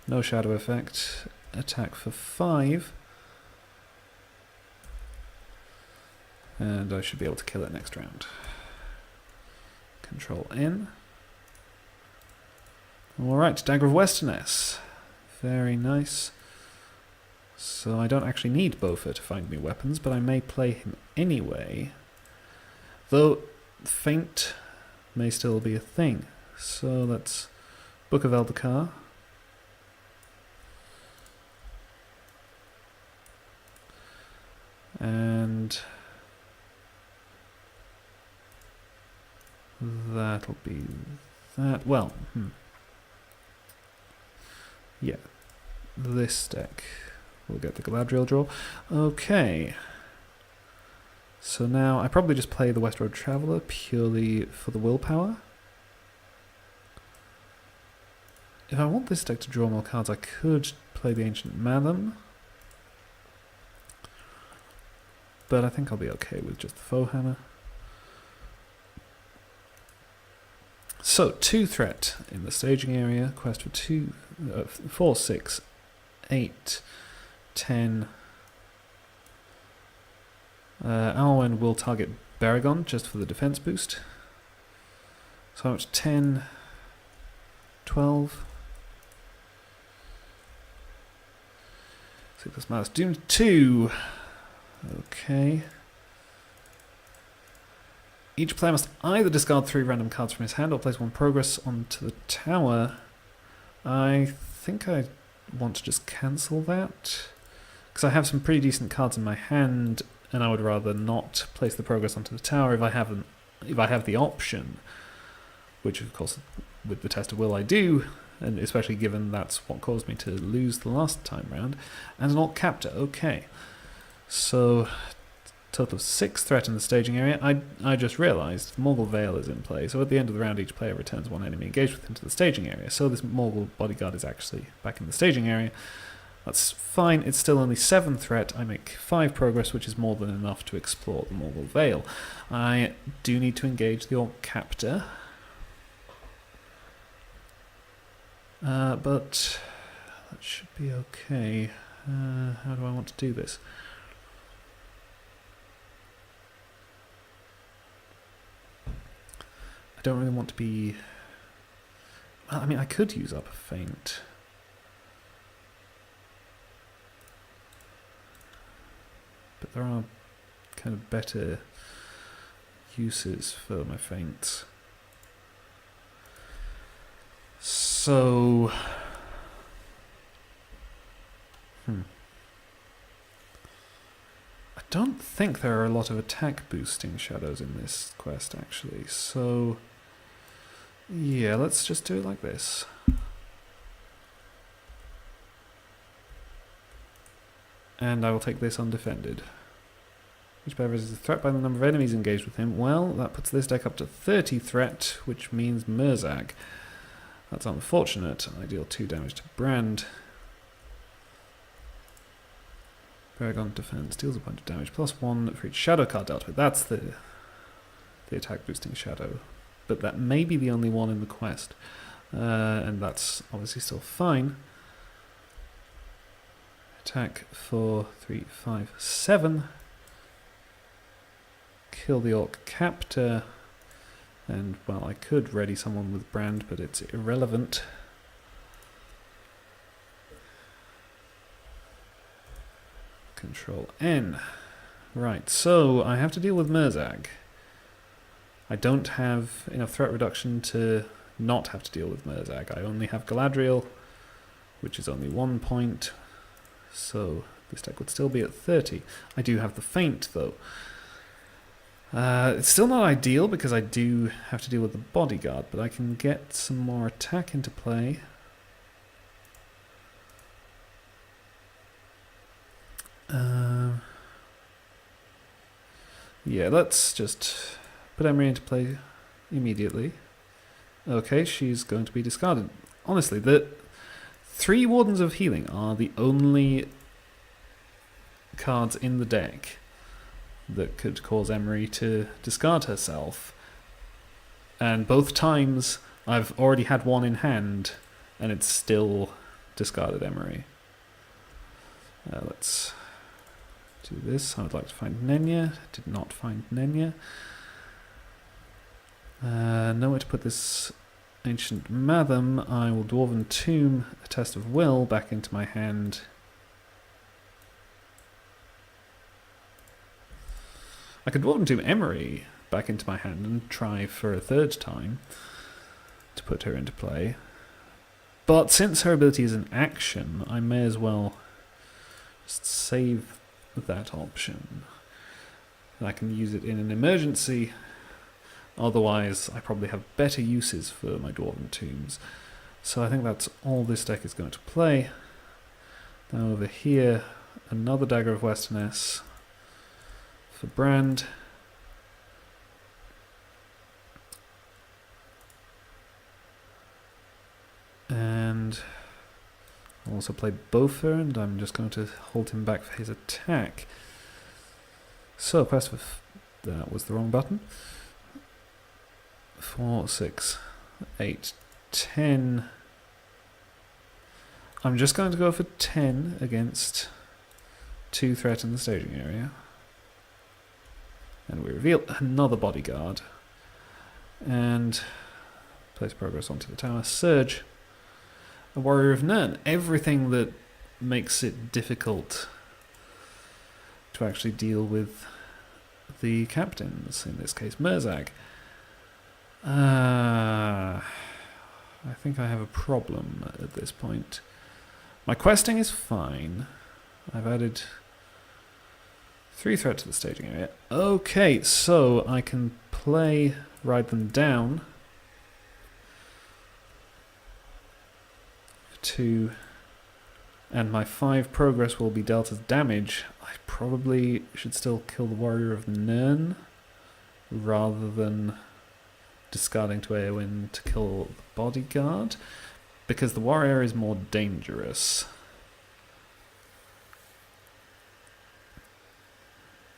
Speaker 1: No shadow effect. Attack for 5. And I should be able to kill it next round. Control N. Alright, Dagger of Westerness. Very nice. So I don't actually need Bofa to find me weapons, but I may play him anyway. Though Feint may still be a thing. So let's Book of Eldacar. And that'll be that. Well, yeah, this deck will get the Galadriel draw. Okay. So now I probably just play the West Road Traveller purely for the willpower. If I want this deck to draw more cards, I could play the Ancient Malum. But I think I'll be okay with just the Foe Hammer. So, 2 threat in the staging area. Quest for 4, 6, 8, 10. Arwen will target Baragond just for the defense boost. So how much? 10, 12. See this mouse. Doom 2. Okay. Each player must either discard 3 random cards from his hand or place 1 progress onto the tower. I think I want to just cancel that, because I have some pretty decent cards in my hand, and I would rather not place the progress onto the tower if I have the option, which of course with the Test of Will I do, and especially given that's what caused me to lose the last time round. And an Orc Captor, okay. So, total of 6 threat in the staging area. I just realised Morgul Vale is in play, so at the end of the round each player returns 1 enemy engaged with him to the staging area. So this Morgul bodyguard is actually back in the staging area. That's fine, it's still only 7 threat. I make 5 progress, which is more than enough to explore the Morgul Vale. I do need to engage the Orc Captor. But that should be okay. How do I want to do this? I don't really want to be... Well, I mean, I could use up a Feint. But there are kind of better uses for my Feints. So... I don't think there are a lot of attack boosting shadows in this quest, actually, so... Yeah, let's just do it like this. And I will take this undefended. Each player is a threat by the number of enemies engaged with him. Well, that puts this deck up to 30 threat, which means Murzag. That's unfortunate. I deal 2 damage to Brand. Baragond defense deals a point of damage, +1 for each shadow card dealt with. That's the attack boosting shadow. But that may be the only one in the quest. And that's obviously still fine. Attack 4, 3, 5, 7. Kill the Orc Captor. And, well, I could ready someone with Brand, but it's irrelevant. Control N. Right, so I have to deal with Murzag. I don't have enough threat reduction to not have to deal with Murzag. I only have Galadriel, which is only 1 point, so this deck would still be at 30. I do have the Feint, though. It's still not ideal because I do have to deal with the bodyguard, but I can get some more attack into play. Yeah, let's just put Emery into play immediately. Okay, she's going to be discarded. Honestly, the 3 Wardens of Healing are the only cards in the deck that could cause Emery to discard herself. And both times I've already had one in hand and it's still discarded Emery. Let's do this. I would like to find Nenya. Did not find Nenya. Nowhere to put this Ancient Matham. I will Dwarven Tomb a Test of Will back into my hand. I could Dwarven Tomb Emery back into my hand and try for a third time to put her into play. But since her ability is an action, I may as well just save that option. I can use it in an emergency. Otherwise, I probably have better uses for my Dwarven Tombs. So I think that's all this deck is going to play. Now over here, another Dagger of Westerness for Brand. And I'll also play Bofer, and I'm just going to hold him back for his attack. So, quest for... that was the wrong button. 4, 6, 8, 10. I'm just going to go for 10 against 2 threat in the staging area. And we reveal another bodyguard. And place progress onto the tower. Surge. A Warrior of Nirn. Everything that makes it difficult to actually deal with the captains, in this case Merzag. I think I have a problem at this point. My questing is fine. I've added 3 threat to the staging area. Okay, so I can play Ride Them Down. 2, and my 5 progress will be dealt as damage. I probably should still kill the Warrior of Nirn rather than discarding to Eowyn to kill the bodyguard, because the warrior is more dangerous.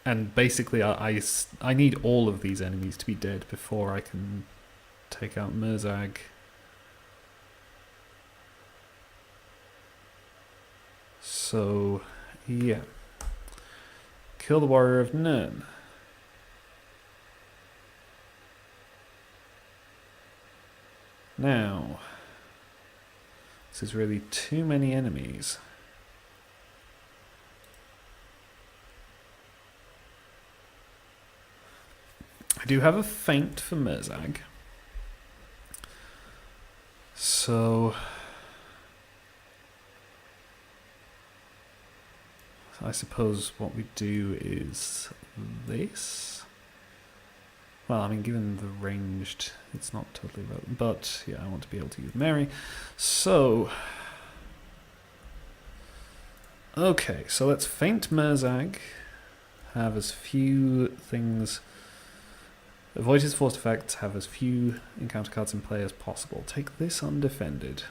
Speaker 1: And basically I need all of these enemies to be dead before I can take out Merzag. So, yeah. Kill the Warrior of Nirn. Now, this is really too many enemies. I do have a feint for Merzag. So I suppose what we do is this. Well, I mean, given the ranged, it's not totally relevant, but yeah, I want to be able to use Mary. So, okay, so let's feint Merzag, have as few things, avoid his forced effects, have as few encounter cards in play as possible. Take this undefended.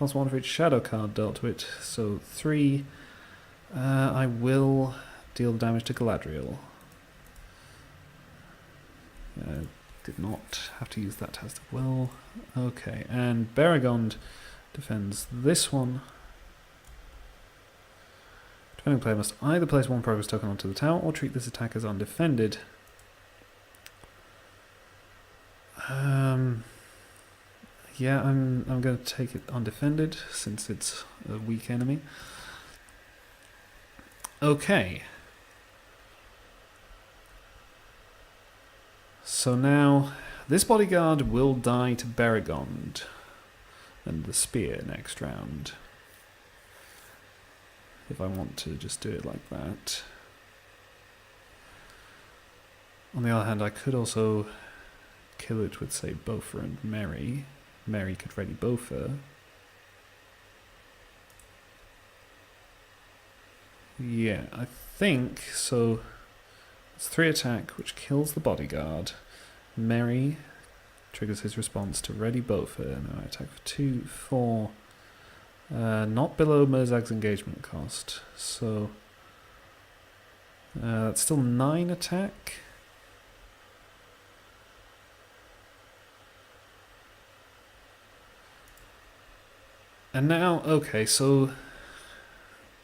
Speaker 1: +1 for each shadow card dealt to it, so 3. I will deal damage to Galadriel. Did not have to use that test of will. Okay, and Beregond defends this one. Defending player must either place 1 progress token onto the tower or treat this attack as undefended. Yeah, I'm going to take it undefended since it's a weak enemy. Okay. So now, this bodyguard will die to Beregond and the spear next round. If I want to just do it like that. On the other hand, I could also kill it with, say, Bofer and Merry. Merry could ready Bofer. Yeah, I think so. It's 3 attack, which kills the bodyguard. Merry triggers his response to ready Bofer. Now I attack for 2, 4. Not below Merzag's engagement cost. So That's still 9 attack. And now, okay, so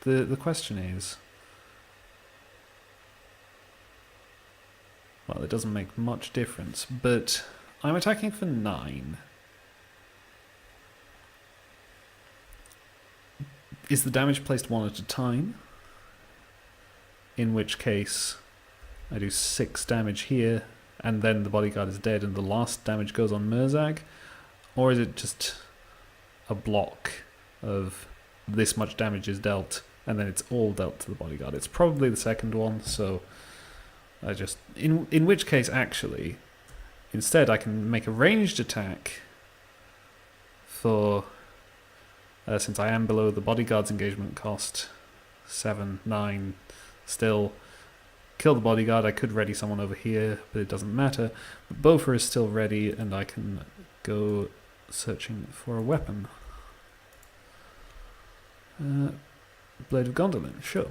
Speaker 1: the question is, well, it doesn't make much difference, but I'm attacking for 9. Is the damage placed one at a time? In which case, I do 6 damage here, and then the bodyguard is dead and the last damage goes on Mirzag? Or is it just a block of this much damage is dealt, and then it's all dealt to the bodyguard? It's probably the second one, so I just... In which case, actually, instead I can make a ranged attack for... since I am below the bodyguard's engagement cost, 7, 9, still kill the bodyguard. I could ready someone over here, but it doesn't matter. But Beaufort is still ready, and I can go searching for a weapon. Blade of Gondolin, sure.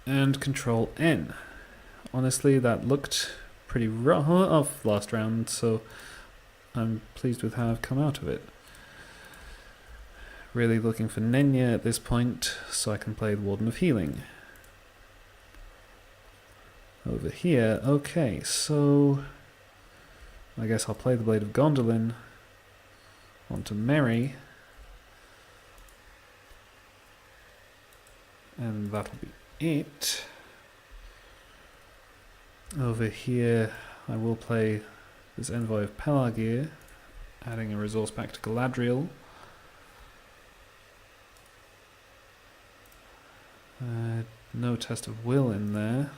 Speaker 1: And Control N. Honestly, that looked pretty rough last round, so I'm pleased with how I've come out of it. Really looking for Nenya at this point, so I can play the Warden of Healing. Over here, okay, so I guess I'll play the Blade of Gondolin onto Merry, and that'll be it. Over here, I will play this Envoy of Pelagir, adding a resource back to Galadriel. No Test of Will in there.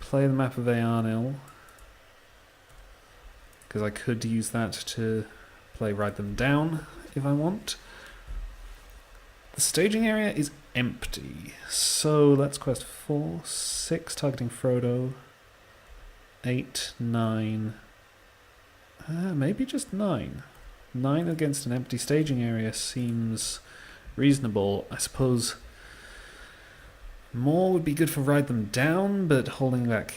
Speaker 1: Play the map of Earnil, because I could use that to play Ride Them Down if I want. The staging area is empty, so let's quest 4, 6, targeting Frodo, 8, 9, maybe just 9. 9 against an empty staging area seems reasonable. I suppose more would be good for Ride Them Down, but holding back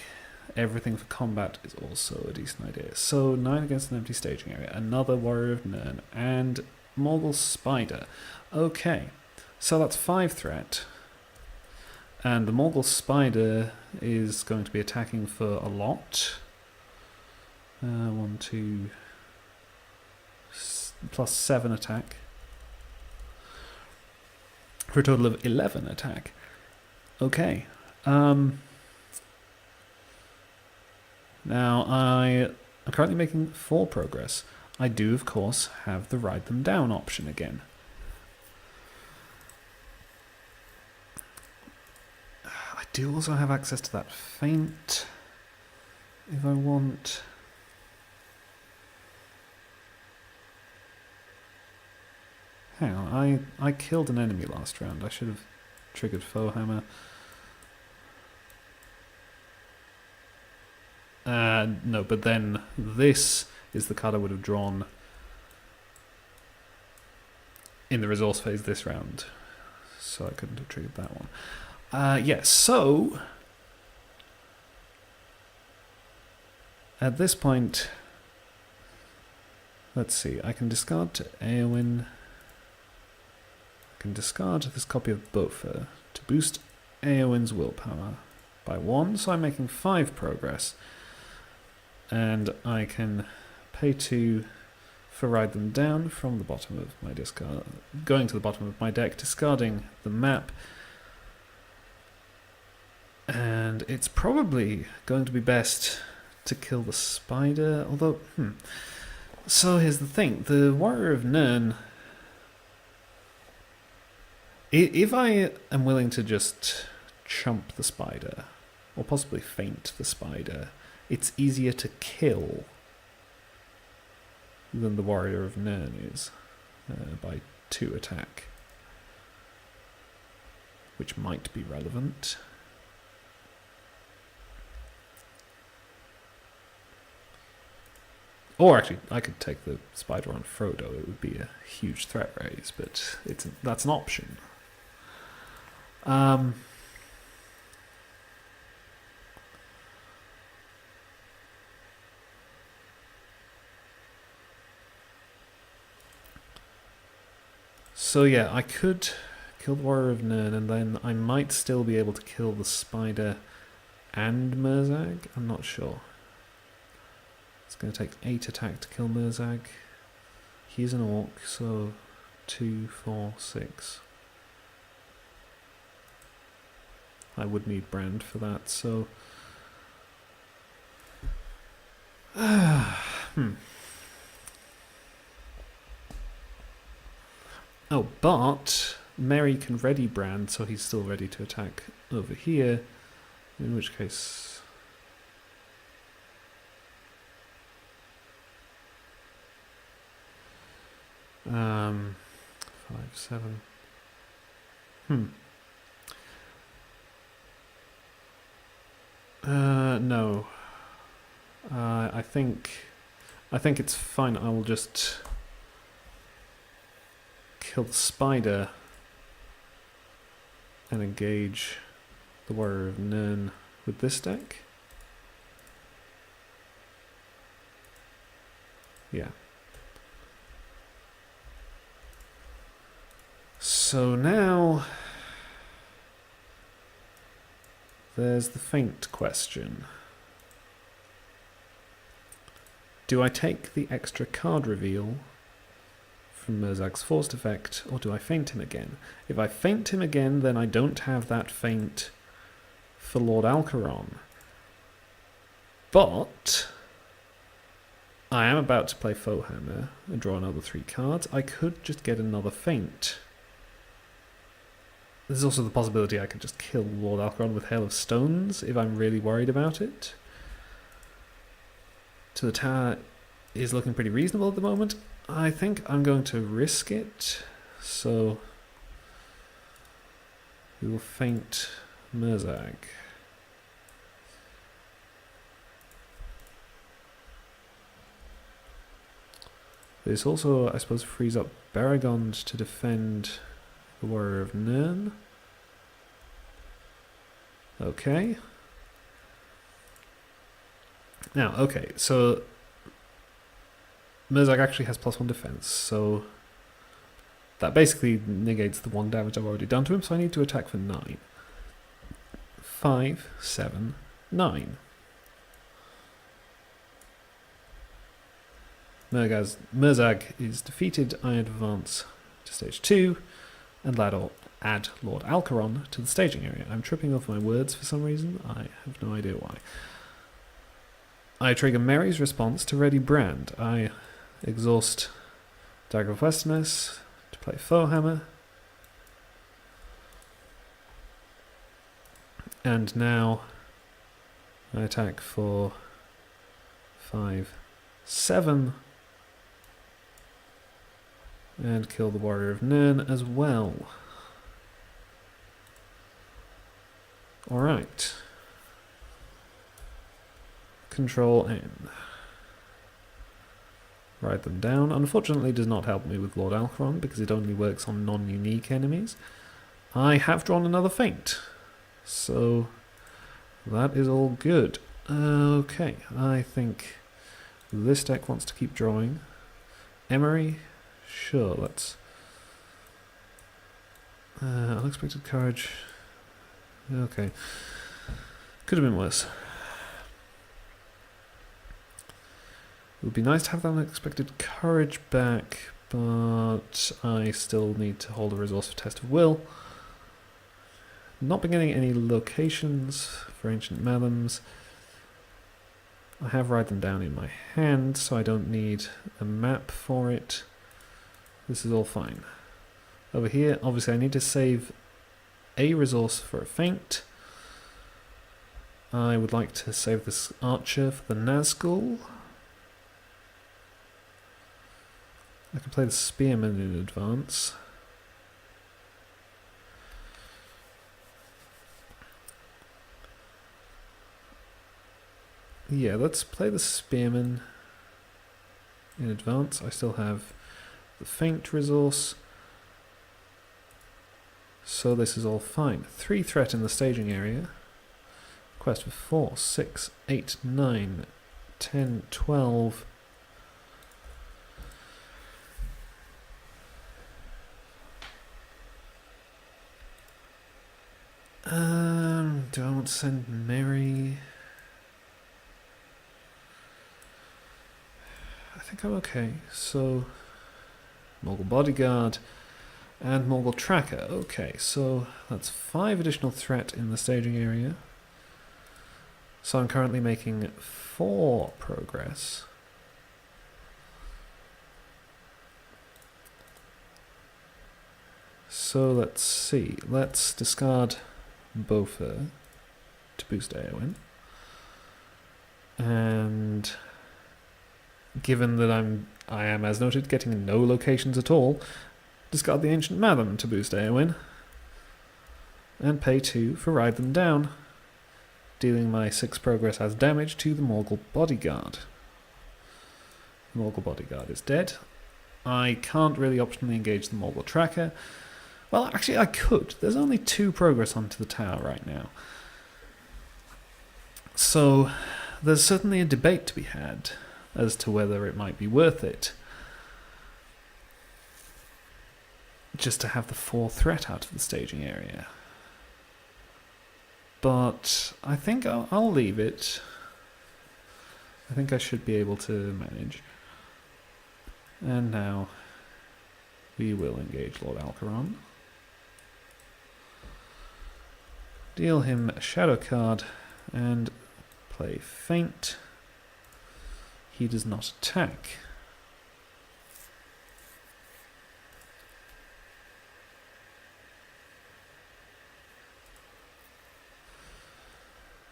Speaker 1: everything for combat is also a decent idea. So 9 against an empty staging area, another Warrior of Nirn, and Morgul Spider. Okay, so that's 5 threat. And the Morgul Spider is going to be attacking for a lot. 1, 2, plus 7 attack. For a total of 11 attack. Okay. Now I am currently making 4 progress. I do, of course, have the Ride Them Down option again. I do also have access to that feint if I want. Hang on, I killed an enemy last round. I should have triggered Foe Hammer. No, but then this is the card I would have drawn in the resource phase this round. So I couldn't have triggered that one. Yes, so at this point, let's see, I can discard to Eowyn. I can discard this copy of Beaufort to boost Eowyn's willpower by 1, so I'm making 5 progress. And I can pay 2 for Ride Them Down from the bottom of my discard, going to the bottom of my deck, discarding the map. And it's probably going to be best to kill the spider, although, So here's the thing, the Warrior of Nirn, if I am willing to just chump the spider, or possibly feint the spider, it's easier to kill than the Warrior of Nirn is, by 2 attack, which might be relevant. Or actually, I could take the spider on Frodo. It would be a huge threat raise, but that's an option. So yeah, I could kill the Warrior of Nirn, and then I might still be able to kill the spider and Merzag. I'm not sure. It's going to take 8 attack to kill Merzag. He's an orc, so 2, 4, 6. I would need Brand for that, so... Oh, but Merry can ready Brand, so he's still ready to attack over here, in which case... Um, 5, 7... no. I think it's fine. I will just kill the spider and engage the Warrior of Nirn with this deck. Yeah. So now there's the Feint question. Do I take the extra card reveal from Merzag's forced effect, or do I feint him again? If I feint him again, then I don't have that feint for Lord Alcaron. But I am about to play Foehammer and draw another 3 cards. I could just get another feint. There's also the possibility I could just kill Lord Alcaron with Hail of Stones if I'm really worried about it. To the tower is looking pretty reasonable at the moment. I think I'm going to risk it, so we will feint Merzag. This also, I suppose, frees up Baragond to defend the Warrior of Nirn. Okay. Now, okay, so Merzag actually has +1 defense, so that basically negates the 1 damage I've already done to him, so I need to attack for 9. 5, 7, 9. Merzag is defeated. I advance to stage 2 and add Lord Alcaron to the staging area. I'm tripping over my words for some reason. I have no idea why. I trigger Merry's response to ready Brand. I exhaust Dagger of Westerness to play Foehammer. And now I attack for 5, 7. And kill the Warrior of Nirn as well. Alright. Control N. Write them down. Unfortunately does not help me with Lord Alcaron because it only works on non-unique enemies. I have drawn another feint. So that is all good. Okay, I think this deck wants to keep drawing. Emery? Sure, let's... unexpected courage. Okay. Could have been worse. It would be nice to have that unexpected courage back, but I still need to hold a resource for Test of Will. Not beginning any locations for Ancient Madams. I have write them down in my hand, so I don't need a map for it. This is all fine. Over here, obviously I need to save a resource for a feint. I would like to save this archer for the Nazgul. I can play the spearman in advance. Yeah, let's play the spearman. in advance. I still have the faint resource, so this is all fine. 3 threat in the staging area. Quest for 4, 6, 8, 9, 10, 12. Do I want to send Mary? I think I'm okay. So, Morgul Bodyguard and Morgul Tracker. Okay, so that's 5 additional threat in the staging area. So I'm currently making 4 progress. So let's see. Let's discard Bofa to boost AoE. And given that I am, as noted, getting no locations at all, discard the Ancient Madam to boost AoE. And pay 2 for Ride Them Down, dealing my 6 progress as damage to the Morgul Bodyguard. The Morgul Bodyguard is dead. I can't really optionally engage the Morgul Tracker. Well, actually I could. There's only 2 progress onto the tower right now. So there's certainly a debate to be had as to whether it might be worth it just to have the 4 threat out of the staging area. But I think I'll leave it. I think I should be able to manage. And now we will engage Lord Alcaron. Deal him a shadow card and play Faint. He does not attack.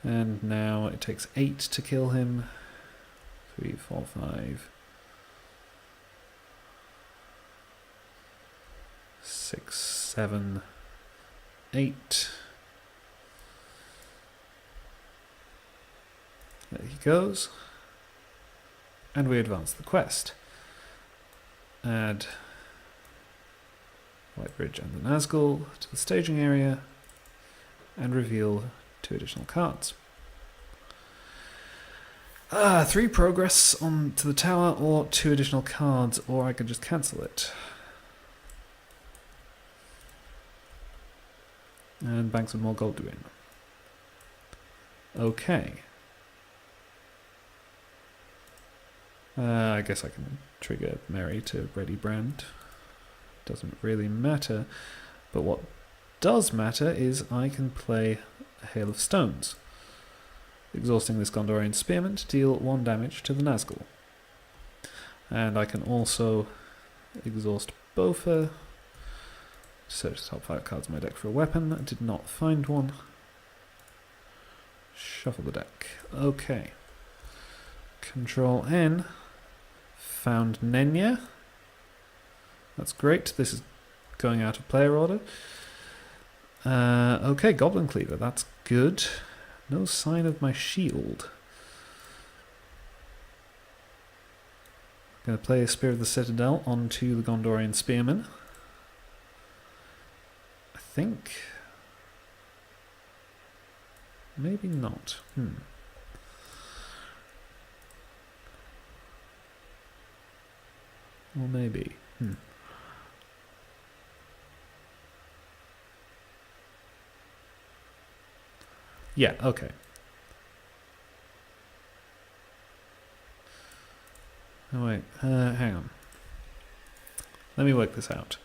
Speaker 1: And now it takes 8 to kill him. 3, 4, 5. 6, 7, 8. There he goes. And we advance the quest. Add Whitebridge and the Nazgul to the staging area and reveal 2 additional cards. 3 progress on to the tower or 2 additional cards, or I could just cancel it. And banks with more gold to win. Okay. I guess I can trigger Mary to ready brand. Doesn't really matter. But what does matter is I can play a Hail of Stones, exhausting this Gondorian Spearman to deal 1 damage to the Nazgul. And I can also exhaust Bofa. Search the top 5 cards in my deck for a weapon. I did not find one. Shuffle the deck. Okay. Control N. Found Nenya. That's great. This is going out of player order. Okay, Goblin Cleaver. That's good. No sign of my shield. I'm going to play a Spear of the Citadel onto the Gondorian Spearman. I think... maybe not. Or maybe. Yeah, okay. Oh wait, hang on. Let me work this out.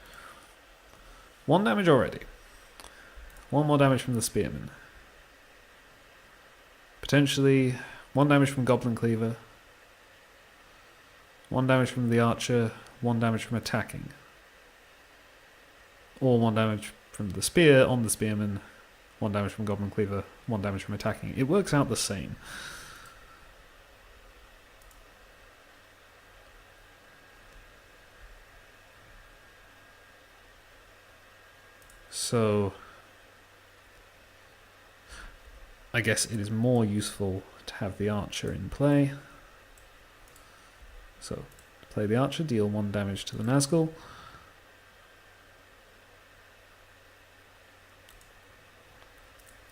Speaker 1: 1 damage already. 1 more damage from the Spearman. Potentially 1 damage from Goblin Cleaver. 1 damage from the Archer, 1 damage from attacking. Or 1 damage from the Spear on the Spearman, 1 damage from Goblin Cleaver, 1 damage from attacking. It works out the same. So I guess it is more useful to have the Archer in play. So play the archer, deal 1 damage to the Nazgul.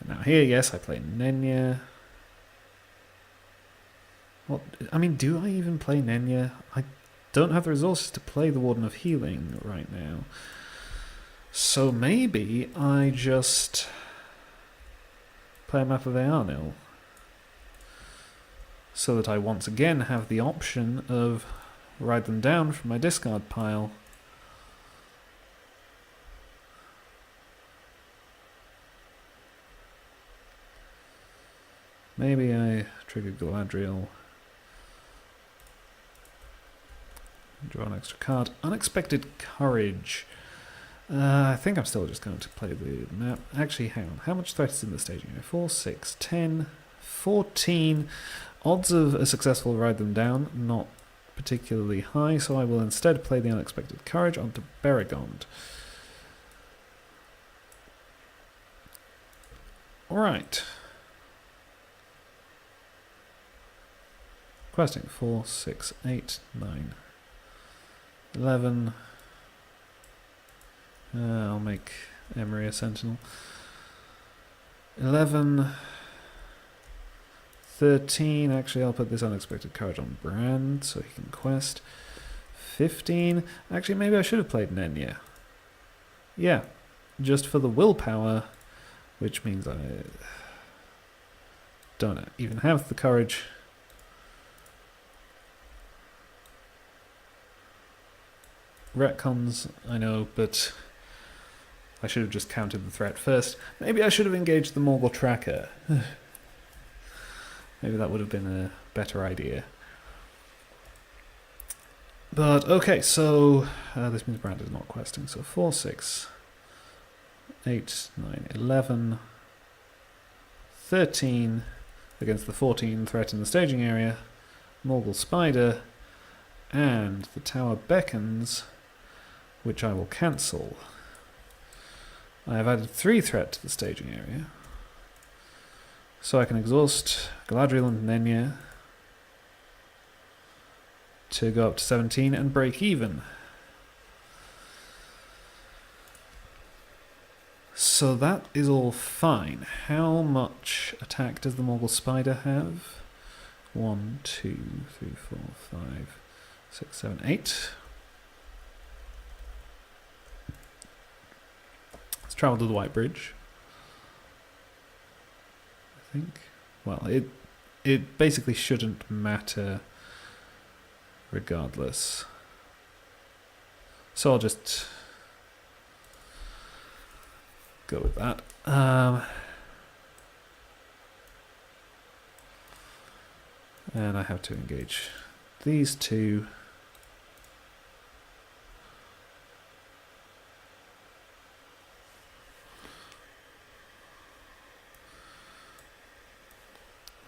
Speaker 1: And now here, yes, I play Nenya. What? I mean, do I even play Nenya? I don't have the resources to play the Warden of Healing right now. So maybe I just play a map of Arnor, so that I once again have the option of write them down from my discard pile. Maybe I trigger Galadriel, draw an extra card. Unexpected Courage. I think I'm still just going to play the map. Actually, hang on. How much threat is in the staging area? 4, 6, 10, 14. Odds of a successful ride them down, not particularly high, so I will instead play the Unexpected Courage onto Beregond. Alright. Questing 4, 6, 8, 9, 11. I'll make Emery a sentinel. 11, 13. Actually, I'll put this Unexpected Courage on Brand so he can quest. 15. Actually, maybe I should have played Nenya. Yeah, just for the willpower, which means I don't even have the courage. Retcons, I know, but I should have just counted the threat first. Maybe I should have engaged the Morgul Tracker. Maybe that would have been a better idea. But, okay, so this means Brand is not questing. So 4, 6, 8, 9, 11, 13 against the 14 threat in the staging area. Morgul Spider, and the tower beckons, which I will cancel. I have added 3 threat to the staging area, so I can exhaust Galadriel and Nenya to go up to 17 and break even. So that is all fine. How much attack does the Morgul Spider have? 1, 2, 3, 4, 5, 6, 7, 8. Let's travel to the White Bridge. I think. Well, it basically shouldn't matter regardless. So I'll just go with that. And I have to engage these two.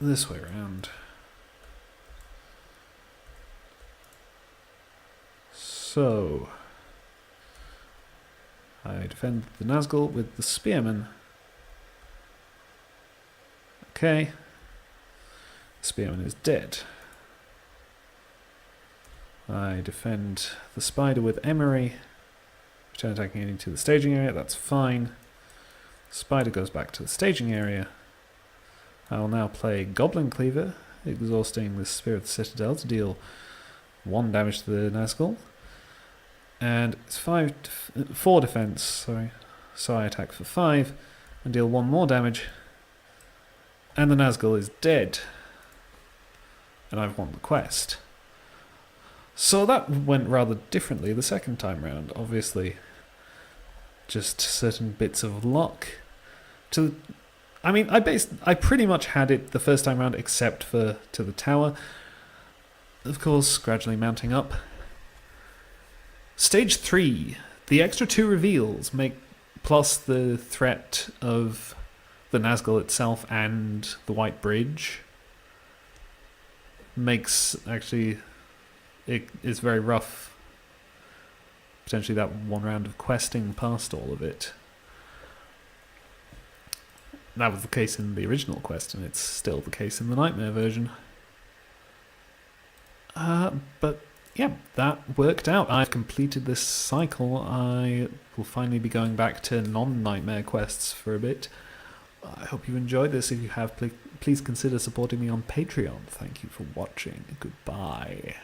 Speaker 1: This way around. So I defend the Nazgul with the Spearman. Okay. The Spearman is dead. I defend the Spider with Emery. Return attacking into the staging area, that's fine. Spider goes back to the staging area. I will now play Goblin Cleaver, exhausting the Spear of the Citadel to deal 1 damage to the Nazgul. And it's 4 defense, sorry. So I attack for 5 and deal 1 more damage. And the Nazgul is dead. And I've won the quest. So that went rather differently the second time round. Obviously, just certain bits of luck. I mean, I pretty much had it the first time round, except for to the tower. Of course, gradually mounting up. Stage 3, the extra 2 reveals plus the threat of the Nazgul itself and the White Bridge makes actually it is very rough. Potentially that 1 round of questing past all of it. That was the case in the original quest, and it's still the case in the Nightmare version. But yeah, that worked out. I've completed this cycle. I will finally be going back to non-nightmare quests for a bit. I hope you enjoyed this. If you have, please consider supporting me on Patreon. Thank you for watching. Goodbye.